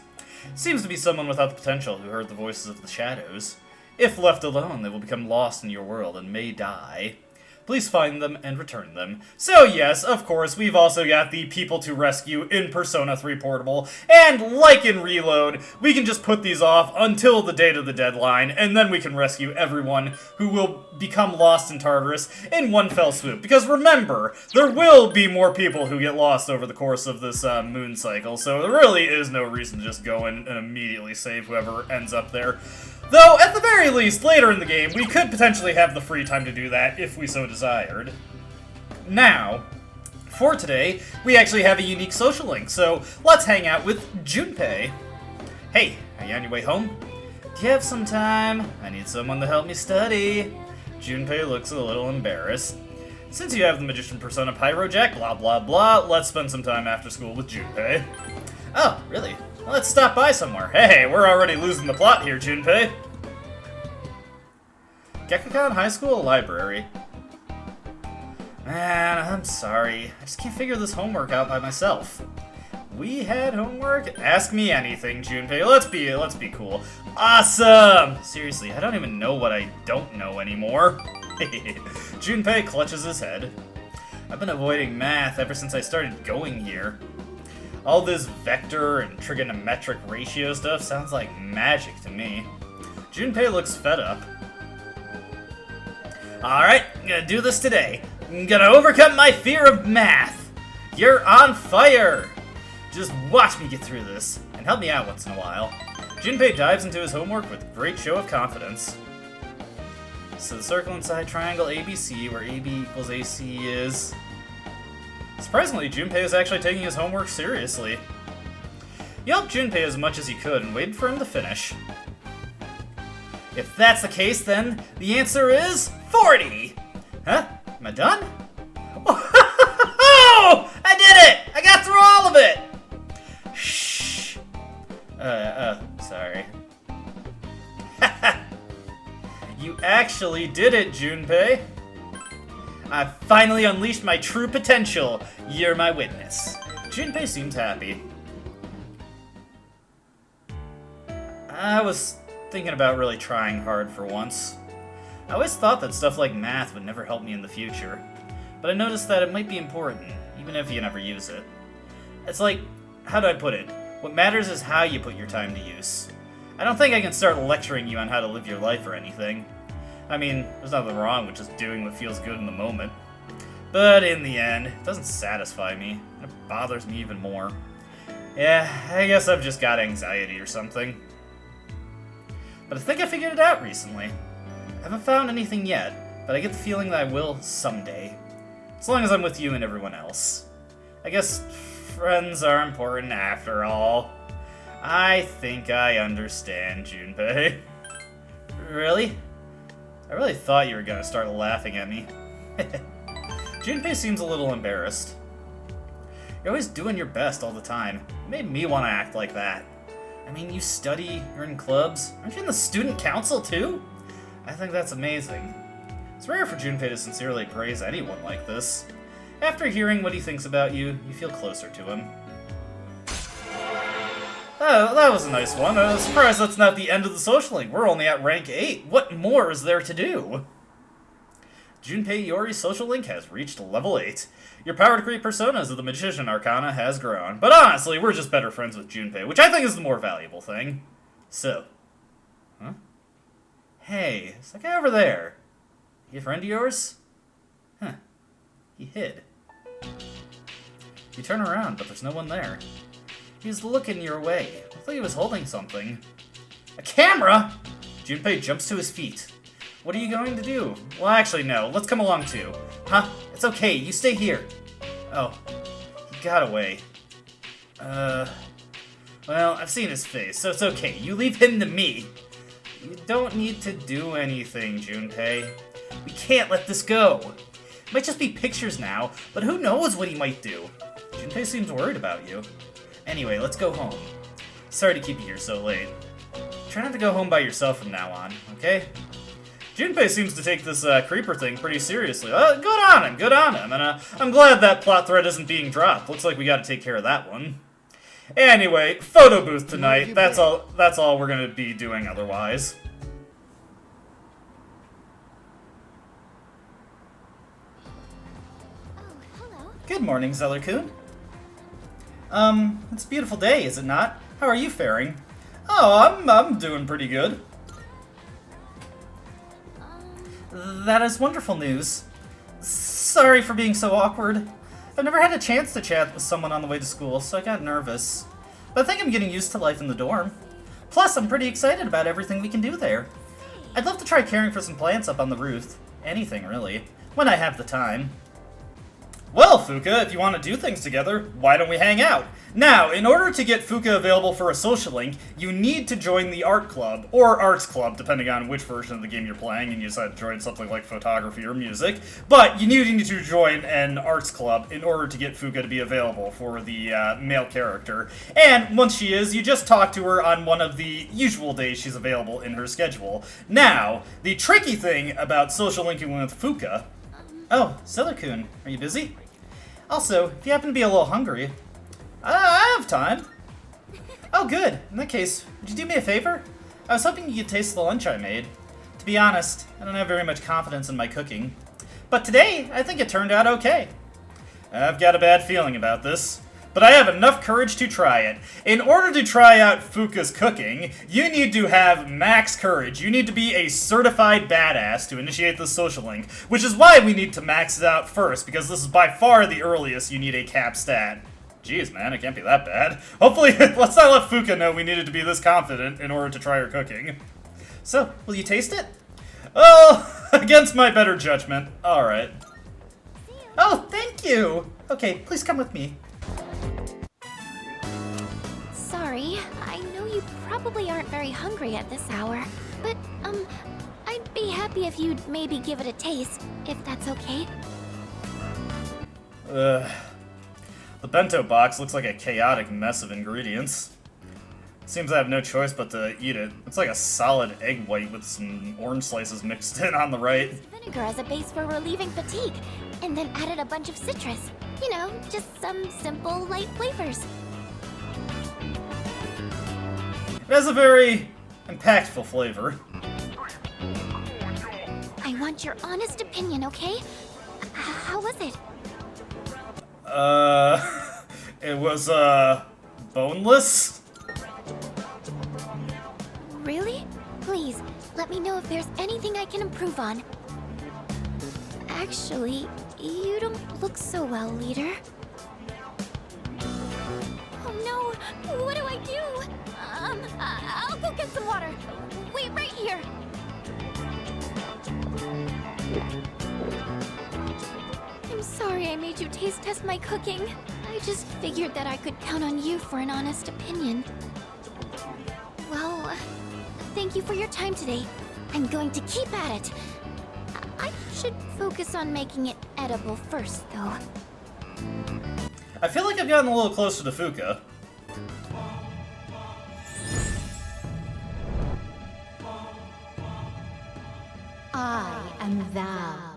Seems to be someone without the potential who heard the voices of the shadows. If left alone, they will become lost in your world and may die. Please find them and return them. So yes, of course, we've also got the people to rescue in Persona 3 Portable, and like in Reload, we can just put these off until the date of the deadline, and then we can rescue everyone who will become lost in Tartarus in one fell swoop. Because remember, there will be more people who get lost over the course of this moon cycle, so there really is no reason to just go in and immediately save whoever ends up there. Though, at the very least, later in the game, we could potentially have the free time to do that if we so desired. Now, for today, we actually have a unique social link, so let's hang out with Junpei. Hey, are you on your way home? Do you have some time? I need someone to help me study. Junpei looks a little embarrassed. Since you have the Magician Persona Pyrojack, blah blah blah, let's spend some time after school with Junpei. Oh, really? Let's stop by somewhere. Hey, we're already losing the plot here, Junpei. Gekkoukan High School Library. Man, I'm sorry. I just can't figure this homework out by myself. We had homework? Ask me anything, Junpei. Let's be cool. Awesome! Seriously, I don't even know what I don't know anymore. Junpei clutches his head. I've been avoiding math ever since I started going here. All this vector and trigonometric ratio stuff sounds like magic to me. Junpei looks fed up. Alright, I'm gonna do this today. I'm gonna overcome my fear of math. You're on fire! Just watch me get through this, and help me out once in a while. Junpei dives into his homework with great show of confidence. So the circle inside triangle ABC, where AB equals AC is... Surprisingly, Junpei is actually taking his homework seriously. He helped Junpei as much as he could and waited for him to finish. If that's the case, then the answer is 40! Huh? Am I done? Oh! I did it! I got through all of it! Shh. Sorry. You actually did it, Junpei. I've finally unleashed my true potential. You're my witness. Junpei seems happy. I was thinking about really trying hard for once. I always thought that stuff like math would never help me in the future, but I noticed that it might be important, even if you never use it. It's like, how do I put it? What matters is how you put your time to use. I don't think I can start lecturing you on how to live your life or anything. I mean, there's nothing wrong with just doing what feels good in the moment. But in the end, it doesn't satisfy me, and it bothers me even more. Yeah, I guess I've just got anxiety or something. But I think I figured it out recently. I haven't found anything yet, but I get the feeling that I will someday. As long as I'm with you and everyone else. I guess friends are important after all. I think I understand, Junpei. Really? I really thought you were gonna start laughing at me. Junpei seems a little embarrassed. You're always doing your best all the time. It made me want to act like that. I mean, you study, you're in clubs. Aren't you in the student council too? I think that's amazing. It's rare for Junpei to sincerely praise anyone like this. After hearing what he thinks about you, you feel closer to him. Oh, that was a nice one. I was surprised that's not the end of the social link. We're only at rank 8. What more is there to do? Junpei Yori's social link has reached level 8. Your power to create personas of the Magician Arcana has grown. But honestly, we're just better friends with Junpei, which I think is the more valuable thing. So. Huh? Hey, it's that guy over there. He a friend of yours? Huh. He hid. You turn around, but there's no one there. He's looking your way. I thought he was holding something. A camera?! Junpei jumps to his feet. What are you going to do? Well, actually, no. Let's come along, too. Huh? It's okay. You stay here. Oh. He got away. Well, I've seen his face, so it's okay. You leave him to me. You don't need to do anything, Junpei. We can't let this go. It might just be pictures now, but who knows what he might do. Junpei seems worried about you. Anyway, let's go home. Sorry to keep you here so late. Try not to go home by yourself from now on, okay? Junpei seems to take this creeper thing pretty seriously. Good on him, and I'm glad that plot thread isn't being dropped. Looks like we gotta take care of that one. Anyway, photo booth tonight. That's all we're gonna be doing otherwise. Good morning, Zeller-kun. It's a beautiful day, is it not? How are you faring? Oh, I'm doing pretty good. That is wonderful news. Sorry for being so awkward. I've never had a chance to chat with someone on the way to school, so I got nervous. But I think I'm getting used to life in the dorm. Plus, I'm pretty excited about everything we can do there. I'd love to try caring for some plants up on the roof. Anything, really. When I have the time. Well, Fuka, if you want to do things together, why don't we hang out? Now, in order to get Fuka available for a social link, you need to join the art club, or arts club, depending on which version of the game you're playing, and you decide to join something like photography or music. But you need to join an arts club in order to get Fuka to be available for the male character. And once she is, you just talk to her on one of the usual days she's available in her schedule. Now, the tricky thing about social linking with Fuka... Oh, Zeller-kun, are you busy? Also, if you happen to be a little hungry, I have time. Oh, good. In that case, would you do me a favor? I was hoping you could taste the lunch I made. To be honest, I don't have very much confidence in my cooking. But today, I think it turned out okay. I've got a bad feeling about this, but I have enough courage to try it. In order to try out Fuka's cooking, you need to have max courage. You need to be a certified badass to initiate the social link, which is why we need to max it out first, because this is by far the earliest you need a cap stat. Jeez, man, it can't be that bad. Hopefully, let's not let Fuka know we needed to be this confident in order to try her cooking. So, will you taste it? Oh, against my better judgment. Alright. Oh, thank you! Okay, please come with me. Sorry, I know you probably aren't very hungry at this hour, but, I'd be happy if you'd maybe give it a taste, if that's okay. The bento box looks like a chaotic mess of ingredients. Seems I have no choice but to eat it. It's like a solid egg white with some orange slices mixed in on the right. Vinegar as a base for relieving fatigue, and then added a bunch of citrus. You know, just some simple, light flavors. It has a very impactful flavor. I want your honest opinion, okay? How was it? It was, boneless? Really? Please, let me know if there's anything I can improve on. Actually, you don't look so well, leader. Oh no! What do I do? I'll go get some water. Wait right here. I'm sorry I made you taste test my cooking. I just figured that I could count on you for an honest opinion. Well, thank you for your time today. I'm going to keep at it. I should focus on making it edible first, though. I feel like I've gotten a little closer to Fuka. I am thou.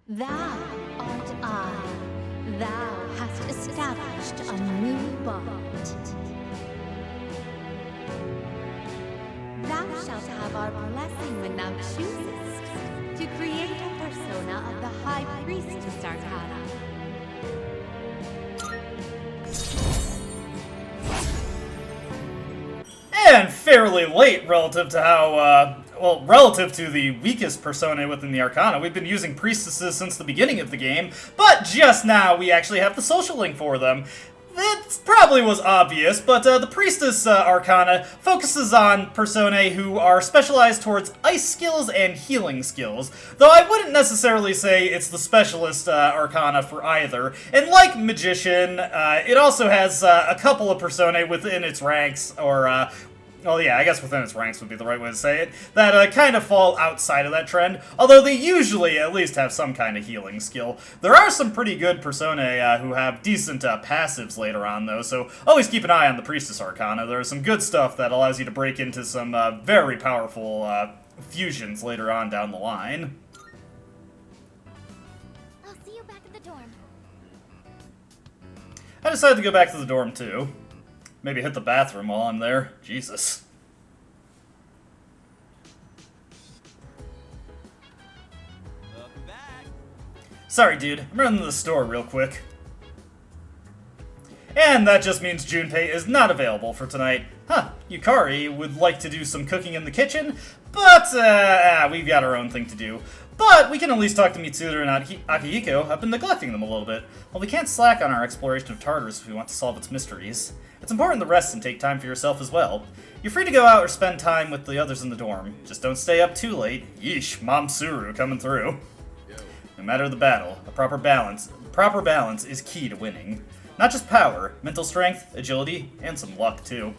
Thou art I. Thou hast established a new bond. Thou shalt have our blessing when thou choosest to create a persona of the High Priestess Arcana. And fairly late relative to how, well, relative to the weakest persona within the Arcana. We've been using priestesses since the beginning of the game, but just now we actually have the social link for them. It probably was obvious, but the Priestess Arcana focuses on personae who are specialized towards ice skills and healing skills, though I wouldn't necessarily say it's the Specialist Arcana for either. And like Magician, it also has a couple of personae within its ranks, or well, yeah, I guess within its ranks would be the right way to say it, that kind of fall outside of that trend, although they usually at least have some kind of healing skill. There are some pretty good personae who have decent passives later on, though, so always keep an eye on the Priestess Arcana. There's some good stuff that allows you to break into some very powerful fusions later on down the line. I'll see you back at the dorm. I decided to go back to the dorm, too. Maybe hit the bathroom while I'm there. Jesus. Welcome back. Sorry, dude. I'm running to the store real quick. And that just means Junpei is not available for tonight. Huh, Yukari would like to do some cooking in the kitchen, but we've got our own thing to do. But we can at least talk to Mitsuru and Akihiko. I've been neglecting them a little bit. Well, we can't slack on our exploration of Tartarus if we want to solve its mysteries. It's important to rest and take time for yourself as well. You're free to go out or spend time with the others in the dorm. Just don't stay up too late. Yeesh, Mom Suru coming through. No matter the battle, a proper balance is key to winning. Not just power, mental strength, agility, and some luck too.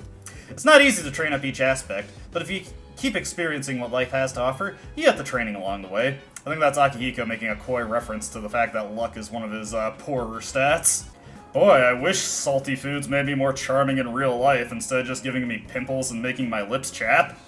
It's not easy to train up each aspect, but if you keep experiencing what life has to offer, you get the training along the way. I think that's Akihiko making a coy reference to the fact that luck is one of his poorer stats. Boy, I wish salty foods made me more charming in real life instead of just giving me pimples and making my lips chap.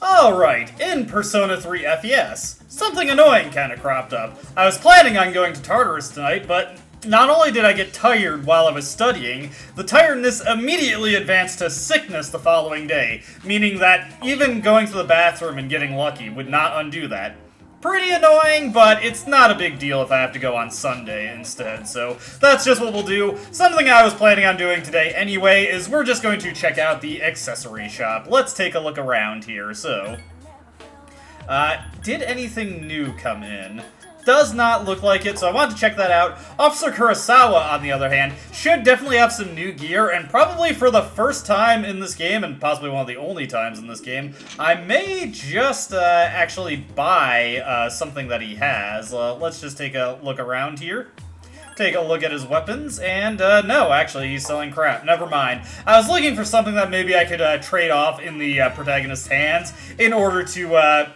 Alright, in Persona 3 FES, something annoying kinda cropped up. I was planning on going to Tartarus tonight, but not only did I get tired while I was studying, the tiredness immediately advanced to sickness the following day, meaning that even going to the bathroom and getting lucky would not undo that. Pretty annoying, but it's not a big deal if I have to go on Sunday instead, so that's just what we'll do. Something I was planning on doing today anyway is we're just going to check out the accessory shop. Let's take a look around here, so. Did anything new come in? Does not look like it, so I wanted to check that out. Officer Kurosawa, on the other hand, should definitely have some new gear, and probably for the first time in this game, and possibly one of the only times in this game, I may just actually buy something that he has. Let's just take a look around here. Take a look at his weapons, and no, actually, he's selling crap. Never mind. I was looking for something that maybe I could trade off in the protagonist's hands in order to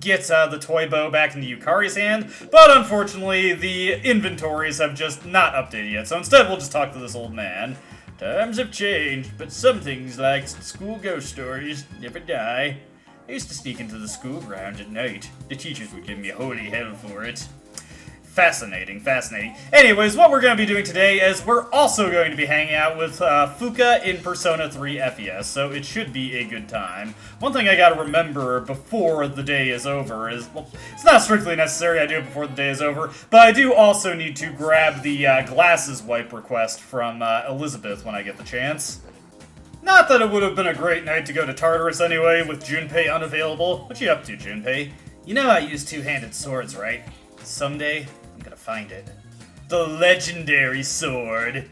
get the toy bow back into Yukari's hand, but unfortunately the inventories have just not updated yet, so instead we'll just talk to this old man. Times have changed, but some things like school ghost stories never die. I used to sneak into the school grounds at night. The teachers would give me holy hell for it. Fascinating, fascinating. Anyways, what we're going to be doing today is we're also going to be hanging out with Fuka in Persona 3 FES, so it should be a good time. One thing I gotta remember before the day is over is, well, it's not strictly necessary I do it before the day is over, but I do also need to grab the glasses wipe request from Elizabeth when I get the chance. Not that it would have been a great night to go to Tartarus anyway, with Junpei unavailable. What you up to, Junpei? You know I use two-handed swords, right? Someday, I'm gonna find it. The legendary sword.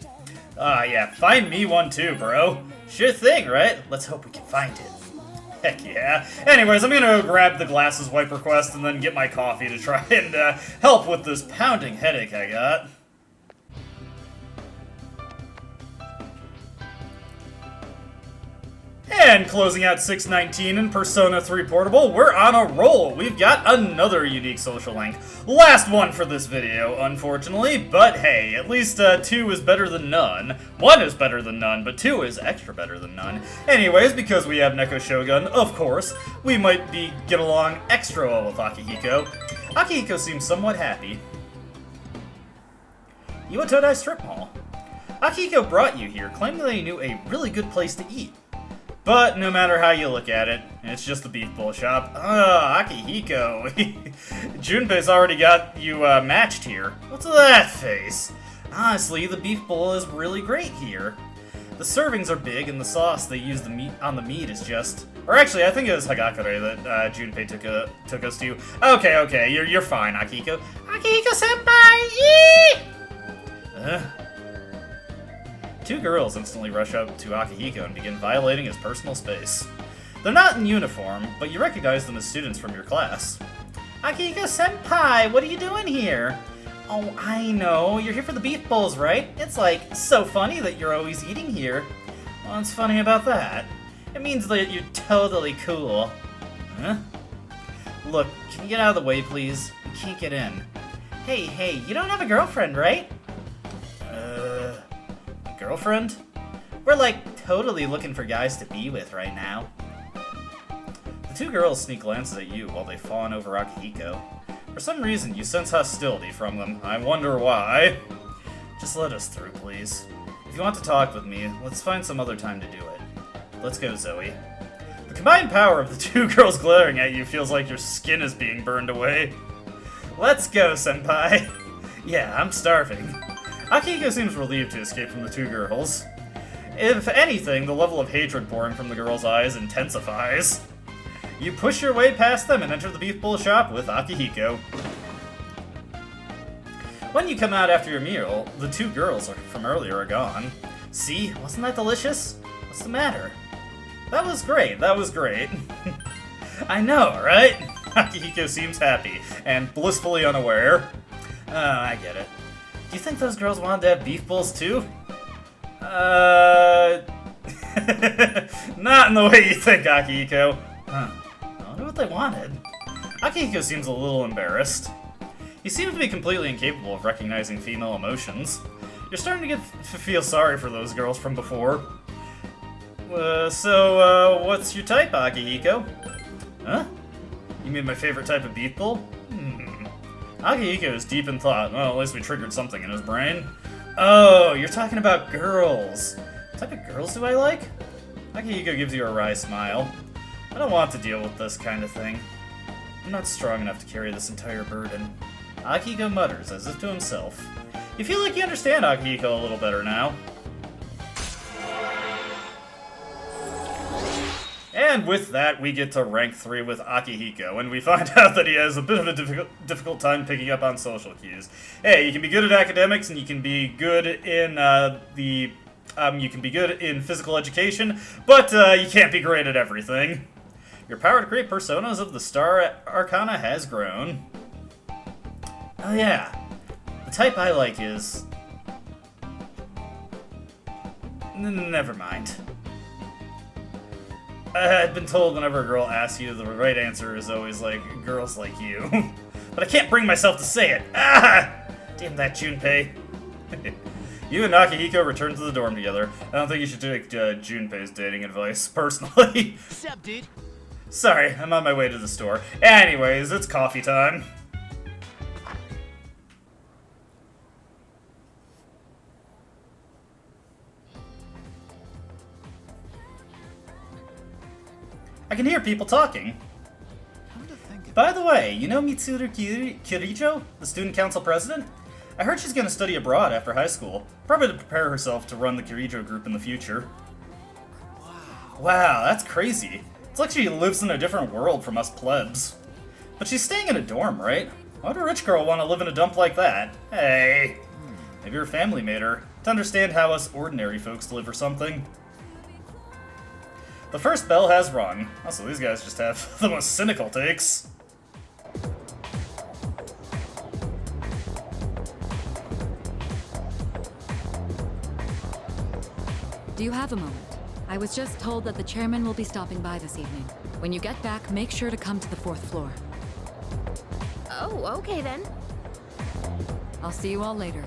Yeah, find me one too, bro. Sure thing, right? Let's hope we can find it. Heck yeah. Anyways, I'm gonna go grab the glasses wipe request and then get my coffee to try and help with this pounding headache I got. And closing out 619 in Persona 3 Portable, we're on a roll. We've got another unique social link. Last one for this video, unfortunately, but hey, at least 2 is better than none. 1 is better than none, but 2 is extra better than none. Anyways, because we have Neko Shogun, of course, we might get along extra well with Akihiko. Akihiko seems somewhat happy. Iwatodai Strip Mall. Akihiko brought you here, claiming that he knew a really good place to eat. But no matter how you look at it, it's just the beef bowl shop. Akihiko. Junpei's already got you matched here. What's that face? Honestly, the beef bowl is really great here. The servings are big, and the sauce they use on the meat is just... Or actually, I think it was Hagakure that Junpei took us to. Okay, you're fine, Akihiko. Akihiko-senpai! Yee! Two girls instantly rush up to Akihiko and begin violating his personal space. They're not in uniform, but you recognize them as students from your class. Akihiko-senpai, what are you doing here? Oh, I know. You're here for the beef bowls, right? It's like, so funny that you're always eating here. What's funny about that? It means that you're totally cool. Huh? Look, can you get out of the way, please? We can't get in. Hey, you don't have a girlfriend, right? Girlfriend? We're like totally looking for guys to be with right now. The two girls sneak glances at you while they fawn over Akihiko. For some reason, you sense hostility from them. I wonder why. Just let us through, please. If If you want to talk with me, let's find some other time to do it. Let's go, Zoe. The combined power of the two girls glaring at you feels like your skin is being burned away. Let's go, senpai. Yeah, I'm starving. Akihiko seems relieved to escape from the two girls. If anything, the level of hatred pouring from the girls' eyes intensifies. You push your way past them and enter the beef bowl shop with Akihiko. When you come out after your meal, the two girls from earlier are gone. See? Wasn't that delicious? What's the matter? That was great, that was great. I know, right? Akihiko seems happy and blissfully unaware. Oh, I get it. Do you think those girls wanted to have beef bowls too? Not in the way you think, Akihiko. Huh. I wonder what they wanted. Akihiko seems a little embarrassed. He seems to be completely incapable of recognizing female emotions. You're starting to feel sorry for those girls from before. What's your type, Akihiko? Huh? You mean my favorite type of beef bowl? Akihiko is deep in thought. Well, at least we triggered something in his brain. Oh, you're talking about girls. What type of girls do I like? Akihiko gives you a wry smile. I don't want to deal with this kind of thing. I'm not strong enough to carry this entire burden. Akihiko mutters, as if to himself. You feel like you understand Akihiko a little better now. And with that, we get to rank 3 with Akihiko, and we find out that he has a bit of a difficult time picking up on social cues. Hey, you can be good at academics, and you can be good in physical education, but you can't be great at everything. Your power to create personas of the Star Arcana has grown. Oh yeah, the type I like is... Never mind. I've been told whenever a girl asks you, the right answer is always like, girls like you. But I can't bring myself to say it. Ah! Damn that Junpei. You and Akihiko return to the dorm together. I don't think you should take Junpei's dating advice, personally. Sup, dude? Sorry, I'm on my way to the store. Anyways, it's coffee time. I can hear people talking. By the way, you know Mitsuru Kirijo, the student council president? I heard she's gonna study abroad after high school, probably to prepare herself to run the Kirijo group in the future. Wow, that's crazy. It's like she lives in a different world from us plebs. But she's staying in a dorm, right? Why would a rich girl want to live in a dump like that? Hey, maybe her family made her, to understand how us ordinary folks live or something. The first bell has rung. Also, these guys just have the most cynical takes. Do you have a moment? I was just told that the chairman will be stopping by this evening. When you get back, make sure to come to the 4th floor. Oh, okay then. I'll see you all later.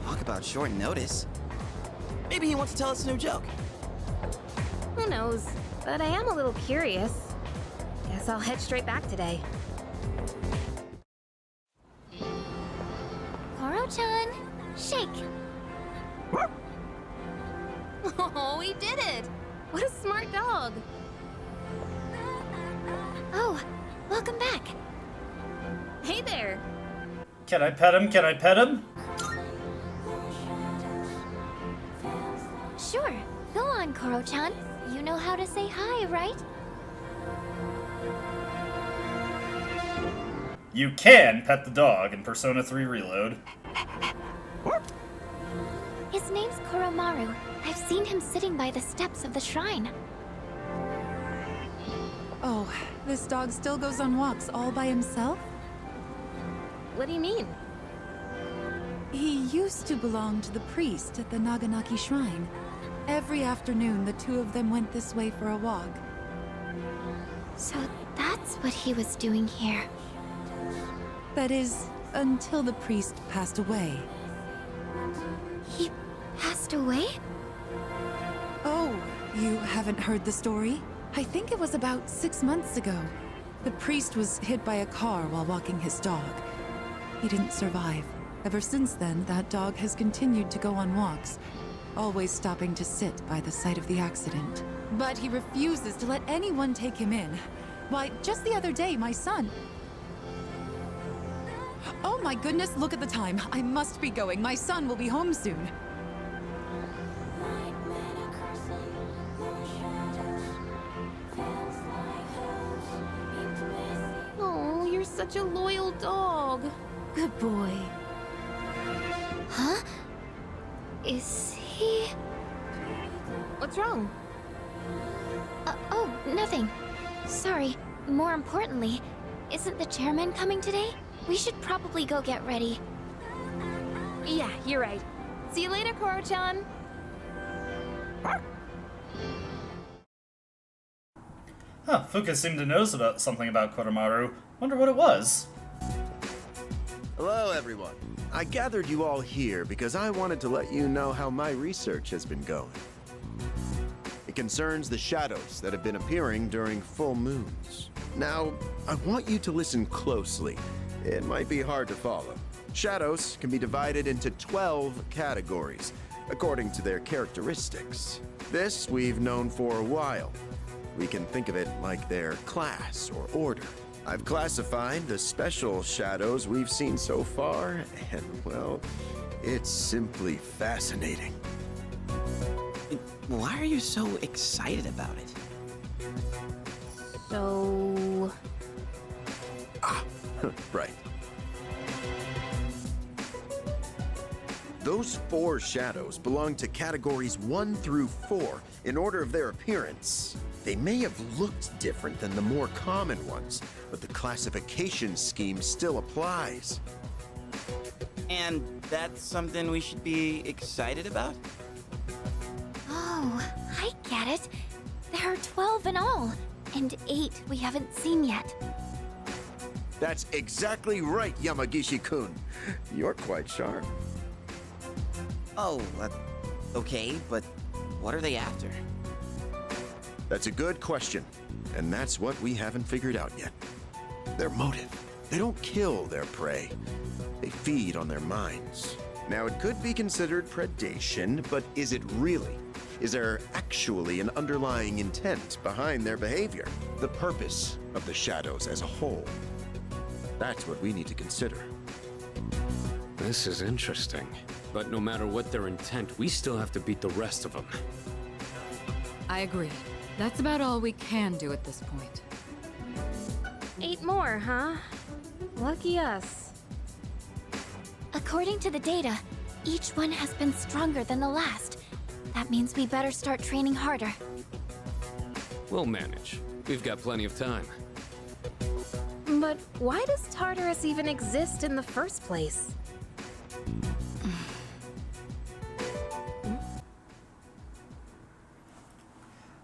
Talk about short notice. Maybe he wants to tell us a new joke. Who knows? But I am a little curious. Guess I'll head straight back today. Koro-chan, shake. Oh, he did it! What a smart dog! Oh, welcome back. Hey there! Can I pet him? Can I pet him? Sure, go on, Koro-chan. You know how to say hi, right? You can pet the dog in Persona 3 Reload. His name's Koromaru. I've seen him sitting by the steps of the shrine. Oh, this dog still goes on walks all by himself? What do you mean? He used to belong to the priest at the Naganaki Shrine. Every afternoon, the two of them went this way for a walk. So that's what he was doing here. That is, until the priest passed away. He passed away? Oh, you haven't heard the story? I think it was about 6 months ago. The priest was hit by a car while walking his dog. He didn't survive. Ever since then, that dog has continued to go on walks, always stopping to sit by the site of the accident. But he refuses to let anyone take him in. Why, just the other day, my son... Oh my goodness, look at the time. I must be going. My son will be home soon. Oh, you're such a loyal dog. Good boy. Huh? Is he... What's wrong? Oh, nothing. Sorry. More importantly, isn't the chairman coming today? We should probably go get ready. Yeah, you're right. See you later, Koro-chan. Huh, Fuka seemed to know something about Koromaru. Wonder what it was. Hello, everyone. I gathered you all here because I wanted to let you know how my research has been going. It concerns the shadows that have been appearing during full moons. Now, I want you to listen closely. It might be hard to follow. Shadows can be divided into 12 categories, according to their characteristics. This we've known for a while. We can think of it like their class or order. I've classified the special shadows we've seen so far, and, well, it's simply fascinating. Why are you so excited about it? So... Right. Those 4 shadows belong to categories 1 through 4 in order of their appearance. They may have looked different than the more common ones, but the classification scheme still applies. And that's something we should be excited about? Oh, I get it. There are 12 in all, and 8 we haven't seen yet. That's exactly right, Yamagishi-kun. You're quite sharp. Oh, okay, but what are they after? That's a good question, and that's what we haven't figured out yet. Their motive. They don't kill their prey. They feed on their minds. Now, it could be considered predation, but is it really? Is there actually an underlying intent behind their behavior? The purpose of the shadows as a whole. That's what we need to consider. This is interesting. But no matter what their intent, we still have to beat the rest of them. I agree. That's about all we can do at this point. 8 more, huh? Lucky us. According to the data, each one has been stronger than the last. That means we better start training harder. We'll manage. We've got plenty of time. But why does Tartarus even exist in the first place?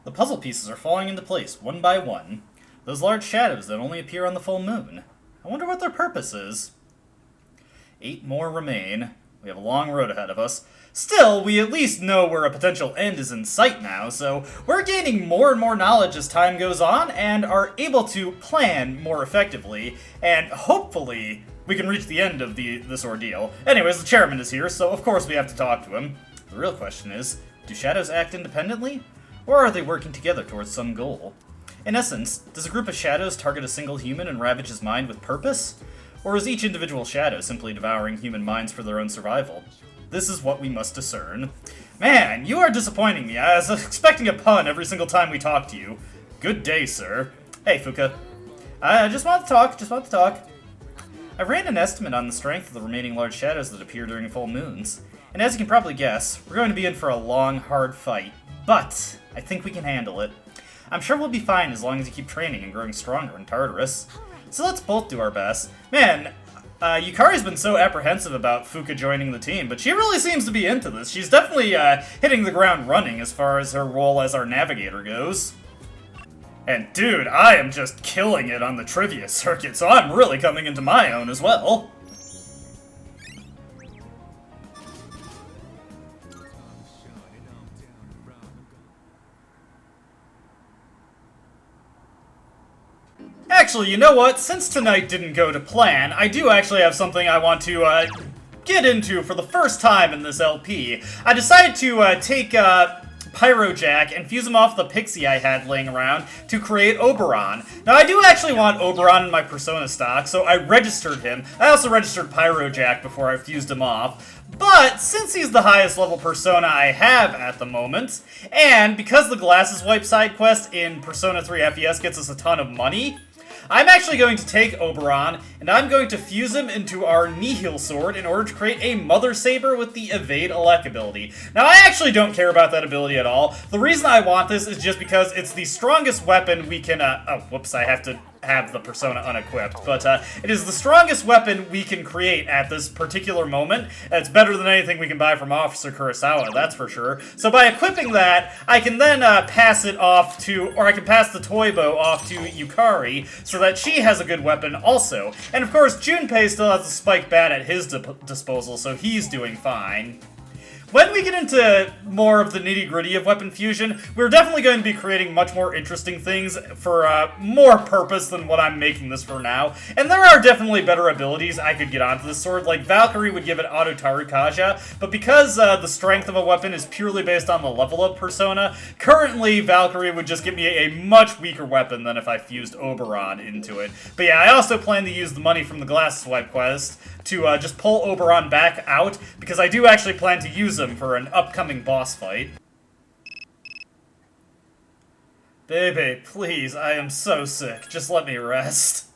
The puzzle pieces are falling into place, one by one. Those large shadows that only appear on the full moon. I wonder what their purpose is. 8 more remain. We have a long road ahead of us. Still, we at least know where a potential end is in sight now, so we're gaining more and more knowledge as time goes on, and are able to plan more effectively, and hopefully we can reach the end of this ordeal. Anyways, the chairman is here, so of course we have to talk to him. The real question is, do shadows act independently? Or are they working together towards some goal? In essence, does a group of shadows target a single human and ravage his mind with purpose? Or is each individual shadow simply devouring human minds for their own survival? This is what we must discern. Man, you are disappointing me. I was expecting a pun every single time we talk to you. Good day, sir. Hey, Fuka. I just want to talk, I ran an estimate on the strength of the remaining large shadows that appear during full moons. And as you can probably guess, we're going to be in for a long, hard fight. But I think we can handle it. I'm sure we'll be fine as long as you keep training and growing stronger in Tartarus. So let's both do our best. Man, Yukari's been so apprehensive about Fuka joining the team, but she really seems to be into this. She's definitely hitting the ground running as far as her role as our navigator goes. And dude, I am just killing it on the trivia circuit, so I'm really coming into my own as well. actually, you know what? Since tonight didn't go to plan, I do actually have something I want to, get into for the first time in this LP. I decided to, take, Pyrojack and fuse him off the pixie I had laying around to create Oberon. Now, I do actually want Oberon in my Persona stock, so I registered him. I also registered Pyrojack before I fused him off. But since he's the highest level Persona I have at the moment, and because the Glasses Wipe side quest in Persona 3 FES gets us a ton of money, I'm actually going to take Oberon, and I'm going to fuse him into our Nihil Sword in order to create a Mother Saber with the Evade Elec ability. Now, I actually don't care about that ability at all. The reason I want this is just because it's the strongest weapon we can, oh, whoops, I have to have the Persona unequipped, but it is the strongest weapon we can create at this particular moment. It's better than anything we can buy from Officer Kurosawa, that's for sure. So by equipping that, I can then pass it off to, or I can pass the Toybo off to Yukari, so that she has a good weapon also. And of course, Junpei still has a spike bat at his disposal, so he's doing fine. When we get into more of the nitty-gritty of weapon fusion, we're definitely going to be creating much more interesting things for more purpose than what I'm making this for now. And there are definitely better abilities I could get onto this sword, like Valkyrie would give it Auto Tarukaja, but because the strength of a weapon is purely based on the level of Persona, currently Valkyrie would just give me a much weaker weapon than if I fused Oberon into it. But yeah, I also plan to use the money from the Glasses Wipe quest to just pull Oberon back out, because I do actually plan to use him for an upcoming boss fight. Baby, please, I am so sick. Just let me rest.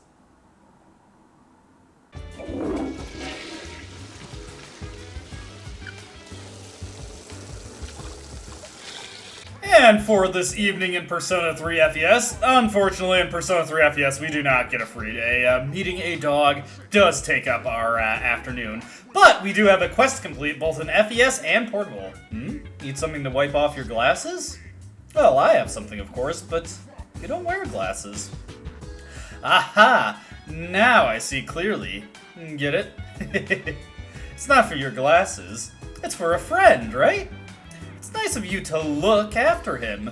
And for this evening in Persona 3 FES, unfortunately in Persona 3 FES we do not get a free day. Meeting a dog does take up our afternoon. But we do have a quest complete both in FES and Portable. Need something to wipe off your glasses? Well, I have something of course, but you don't wear glasses. Aha! Now I see clearly. Get it? It's not for your glasses. It's for a friend, right? It's nice of you to look after him.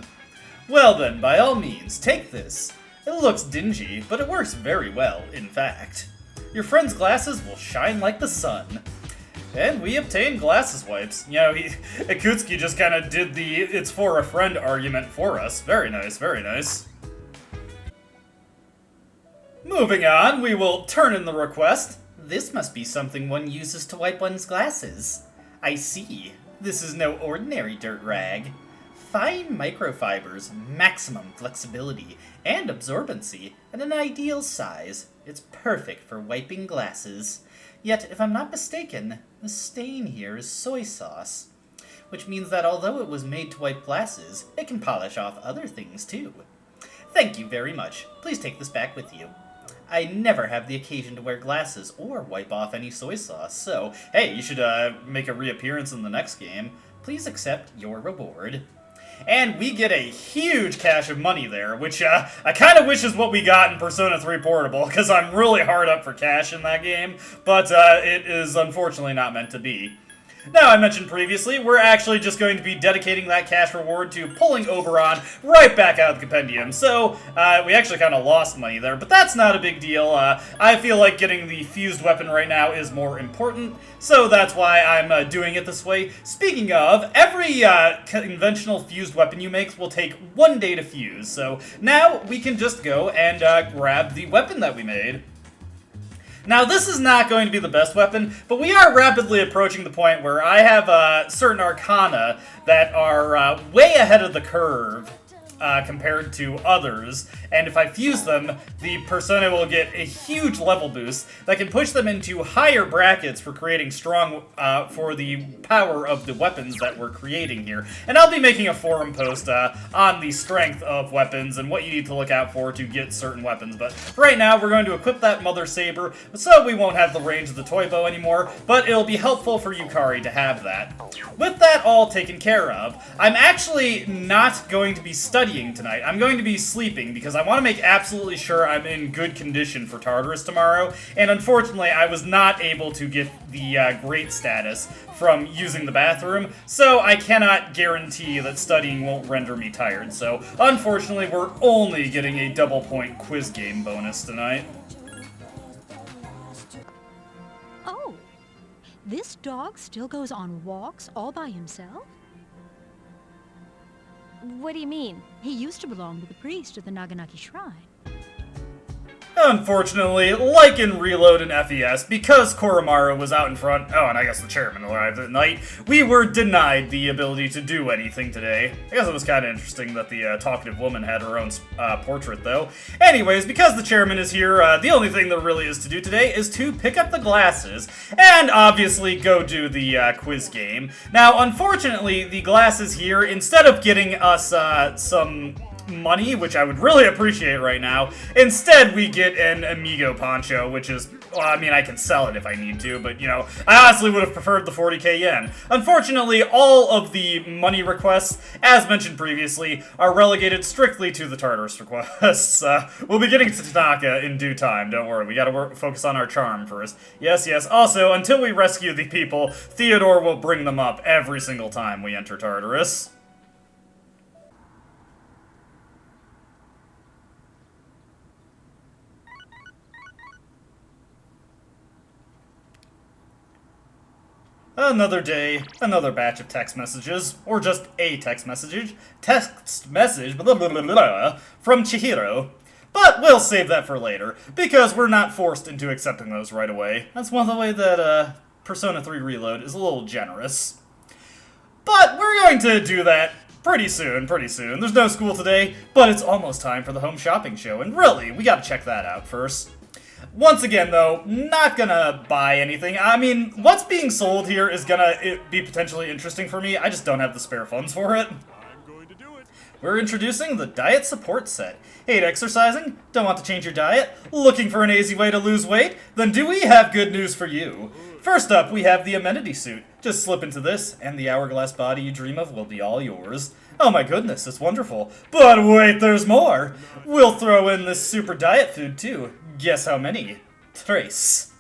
Well then, by all means, take this. It looks dingy, but it works very well, in fact. Your friend's glasses will shine like the sun. And we obtained Glasses Wipes. You know, Akutsuki just kind of did the it's for a friend argument for us. Very nice, very nice. Moving on, we will turn in the request. This must be something one uses to wipe one's glasses. I see. This is no ordinary dirt rag. Fine microfibers, maximum flexibility, and absorbency, and an ideal size. It's perfect for wiping glasses. Yet, if I'm not mistaken, the stain here is soy sauce. Which means that although it was made to wipe glasses, it can polish off other things too. Thank you very much. Please take this back with you. I never have the occasion to wear glasses or wipe off any soy sauce, so, hey, you should make a reappearance in the next game. Please accept your reward. And we get a huge cache of money there, which I kind of wish is what we got in Persona 3 Portable, because I'm really hard up for cash in that game, but it is unfortunately not meant to be. Now, I mentioned previously, we're actually just going to be dedicating that cash reward to pulling Oberon right back out of the compendium. So, we actually kind of lost money there, but that's not a big deal. I feel like getting the fused weapon right now is more important, so that's why I'm doing it this way. Speaking of, every conventional fused weapon you make will take 1 day to fuse, so now we can just go and grab the weapon that we made. Now, this is not going to be the best weapon, but we are rapidly approaching the point where I have certain arcana that are way ahead of the curve compared to others, and if I fuse them, the Persona will get a huge level boost that can push them into higher brackets for creating strong, for the power of the weapons that we're creating here. And I'll be making a forum post on the strength of weapons and what you need to look out for to get certain weapons, but right now we're going to equip that Mother Saber, so we won't have the range of the Toybo anymore, but it'll be helpful for Yukari to have that. With that all taken care of, I'm actually not going to be studying studying tonight. I'm going to be sleeping because I want to make absolutely sure I'm in good condition for Tartarus tomorrow, and unfortunately I was not able to get the great status from using the bathroom, so I cannot guarantee that studying won't render me tired. So unfortunately we're only getting a double point quiz game bonus tonight. Oh, this dog still goes on walks all by himself? What do you mean? He used to belong to the priest at the Naganaki Shrine. Unfortunately, like in Reload and FES, because Koromaru was out in front, oh, and I guess the chairman arrived at night, we were denied the ability to do anything today. I guess it was kind of interesting that the talkative woman had her own portrait, though. Anyways, because the chairman is here, the only thing there really is to do today is to pick up the glasses, and obviously go do the quiz game. Now, unfortunately, the glasses here, instead of getting us some money, which I would really appreciate right now, instead we get an Amigo poncho, which is, well, I mean, I can sell it if I need to, but, you know, I honestly would have preferred the 40k yen. Unfortunately, all of the money requests, as mentioned previously, are relegated strictly to the Tartarus requests. We'll be getting to Tanaka in due time, don't worry, we gotta focus on our charm first. Yes, yes, also, until we rescue the people, Theodore will bring them up every single time we enter Tartarus. Another day, another batch of text messages, or just a text message, blah, blah, blah, blah, from Chihiro. But we'll save that for later, because we're not forced into accepting those right away. That's one of the way that Persona 3 Reload is a little generous. But we're going to do that pretty soon, pretty soon. There's no school today, but it's almost time for the home shopping show, and really, we gotta check that out first. Once again, though, not gonna buy anything. I mean, what's being sold here is gonna be potentially interesting for me. I just don't have the spare funds for it. We're introducing the Diet Support Set. Hate exercising? Don't want to change your diet? Looking for an easy way to lose weight? Then do we have good news for you. First up, we have the Amenity Suit. Just slip into this, and the hourglass body you dream of will be all yours. Oh my goodness, it's wonderful. But wait, there's more! We'll throw in this super diet food, too. Guess how many? Trace.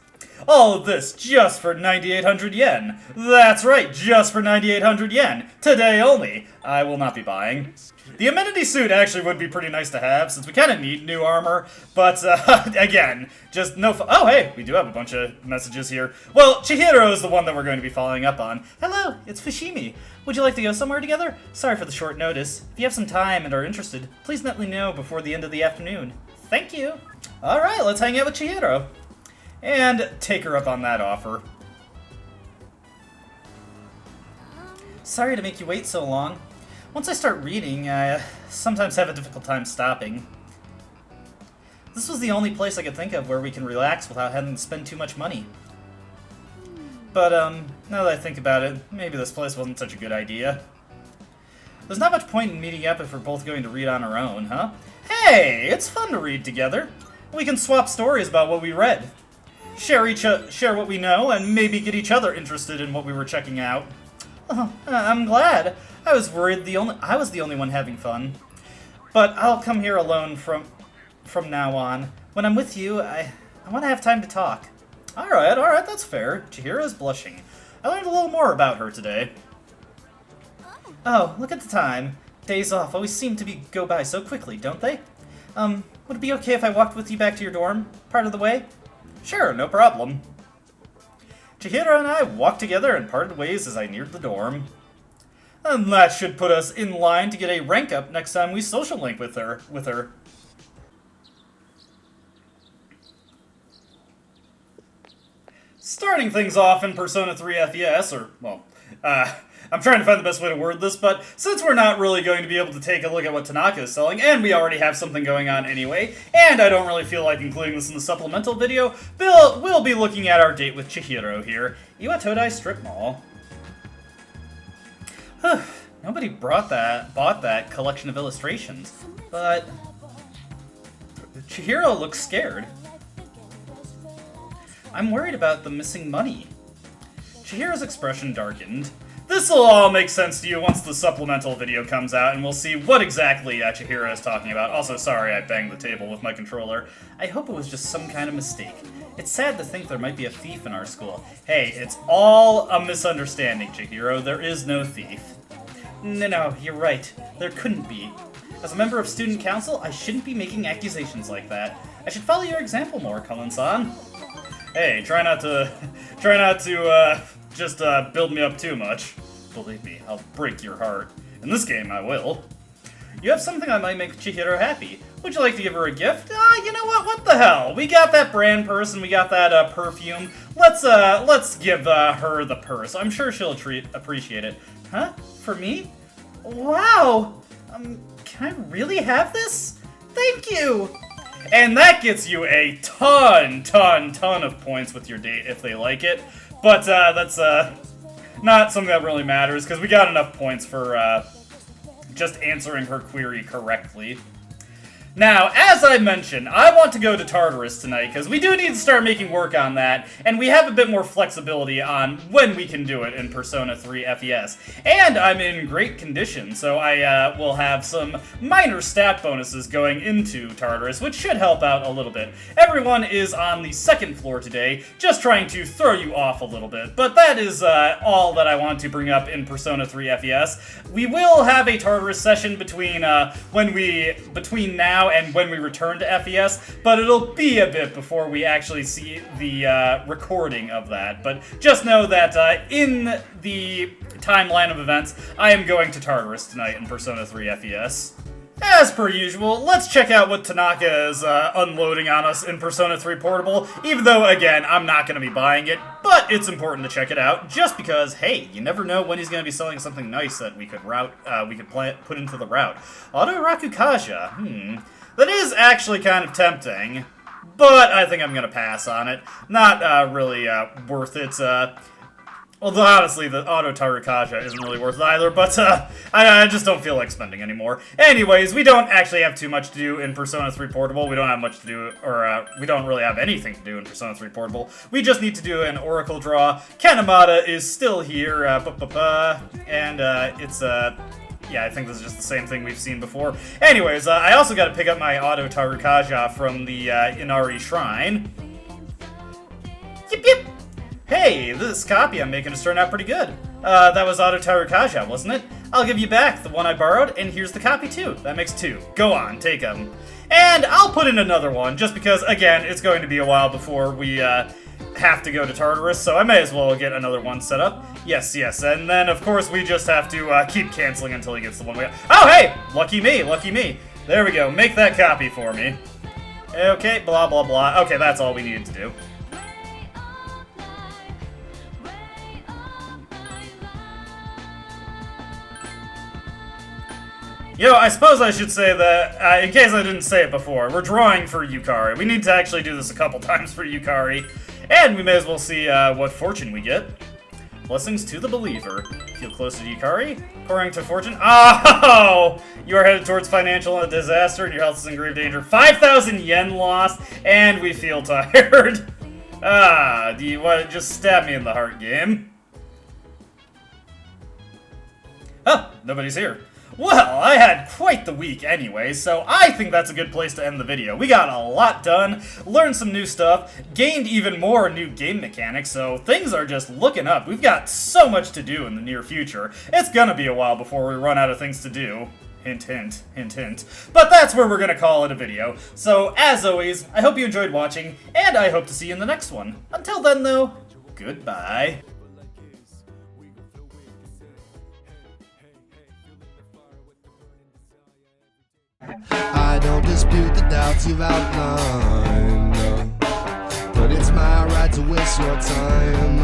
All of this just for 9,800 yen. That's right, just for 9,800 yen. Today only. I will not be buying. The amenity suit actually would be pretty nice to have, since we kind of need new armor. But, again, just no oh, hey, we do have a bunch of messages here. Well, Chihiro is the one that we're going to be following up on. Hello, it's Fushimi. Would you like to go somewhere together? Sorry for the short notice. If you have some time and are interested, please let me know before the end of the afternoon. Thank you. Alright, let's hang out with Chihiro. And take her up on that offer. Sorry to make you wait so long. Once I start reading, I sometimes have a difficult time stopping. This was the only place I could think of where we can relax without having to spend too much money. But, now that I think about it, maybe this place wasn't such a good idea. There's not much point in meeting up if we're both going to read on our own, huh? Hey, it's fun to read together. We can swap stories about what we read. Share what we know, and maybe get each other interested in what we were checking out. Oh, I'm glad. I was worried I was the only one having fun. But I'll come here alone from now on. When I'm with you, I want to have time to talk. Alright, that's fair. Chihiro's blushing. I learned a little more about her today. Oh, look at the time. Days off always seem to go by so quickly, don't they? Would it be okay if I walked with you back to your dorm? Part of the way? Sure, no problem. Chihiro and I walked together and parted ways as I neared the dorm. And that should put us in line to get a rank up next time we social link with her. Starting things off in Persona 3 FES, or, well, I'm trying to find the best way to word this, but since we're not really going to be able to take a look at what Tanaka is selling, and we already have something going on anyway, and I don't really feel like including this in the supplemental video, we'll be looking at our date with Chihiro here. Iwatodai Strip Mall. Nobody bought that collection of illustrations, but Chihiro looks scared. I'm worried about the missing money. Chihiro's expression darkened. This will all make sense to you once the supplemental video comes out, and we'll see what exactly Chihiro is talking about. Also, sorry I banged the table with my controller. I hope it was just some kind of mistake. It's sad to think there might be a thief in our school. Hey, it's all a misunderstanding, Chihiro. There is no thief. No, you're right. There couldn't be. As a member of student council, I shouldn't be making accusations like that. I should follow your example more, Cullen-san. Hey, try not to just build me up too much. Believe me, I'll break your heart. In this game, I will. You have something that might make Chihiro happy. Would you like to give her a gift? You know what? What the hell? We got that brand purse and we got that perfume. Let's give her the purse. I'm sure she'll appreciate it. Huh? For me? Wow! Can I really have this? Thank you! And that gets you a ton of points with your date if they like it. But that's not something that really matters, because we got enough points for just answering her query correctly. Now, as I mentioned, I want to go to Tartarus tonight, because we do need to start making work on that, and we have a bit more flexibility on when we can do it in Persona 3 FES. And I'm in great condition, so I will have some minor stat bonuses going into Tartarus, which should help out a little bit. Everyone is on the second floor today, just trying to throw you off a little bit, but that is all that I want to bring up in Persona 3 FES. We will have a Tartarus session between now and when we return to FES, but it'll be a bit before we actually see the recording of that. But just know that in the timeline of events, I am going to Tartarus tonight in Persona 3 FES. As per usual, let's check out what Tanaka is unloading on us in Persona 3 Portable, even though, again, I'm not going to be buying it, but it's important to check it out, just because, hey, you never know when he's going to be selling something nice that we could put into the route. Auto Rakukaja, that is actually kind of tempting, but I think I'm going to pass on it. Not really worth it. Although, honestly, the Auto Tarukaja isn't really worth it either, but I just don't feel like spending anymore. Anyways, we don't actually have too much to do in Persona 3 Portable. We don't have much to do, or we don't really have anything to do in Persona 3 Portable. We just need to do an Oracle draw. Kanemata is still here, and it's, yeah, I think this is just the same thing we've seen before. Anyways, I also got to pick up my Auto Tarukaja from the Inari Shrine. Yip yip! Hey, this copy I'm making is turning out pretty good. That was Auto Tarukaja, wasn't it? I'll give you back the one I borrowed, and here's the copy too. That makes 2. Go on, take them. And I'll put in another one, just because, again, it's going to be a while before we have to go to Tartarus, so I may as well get another one set up. Yes, and then, of course, we just have to keep canceling until he gets the one we got. Oh, hey! Lucky me. There we go. Make that copy for me. Okay, blah, blah, blah. Okay, that's all we needed to do. You know, I suppose I should say that, in case I didn't say it before, we're drawing for Yukari. We need to actually do this a couple times for Yukari, and we may as well see what fortune we get. Blessings to the believer. Feel close to Yukari? According to fortune. Oh! You are headed towards financial disaster and your health is in grave danger. 5,000 yen lost, and we feel tired. Do you want to just stab me in the heart, game? Oh, nobody's here. Well, I had quite the week anyway, so I think that's a good place to end the video. We got a lot done, learned some new stuff, gained even more new game mechanics, so things are just looking up. We've got so much to do in the near future. It's gonna be a while before we run out of things to do. Hint, hint, hint, hint. But that's where we're gonna call it a video. So, as always, I hope you enjoyed watching, and I hope to see you in the next one. Until then, though, goodbye. I don't dispute the doubts you've outlined, no. But it's my right to waste your time.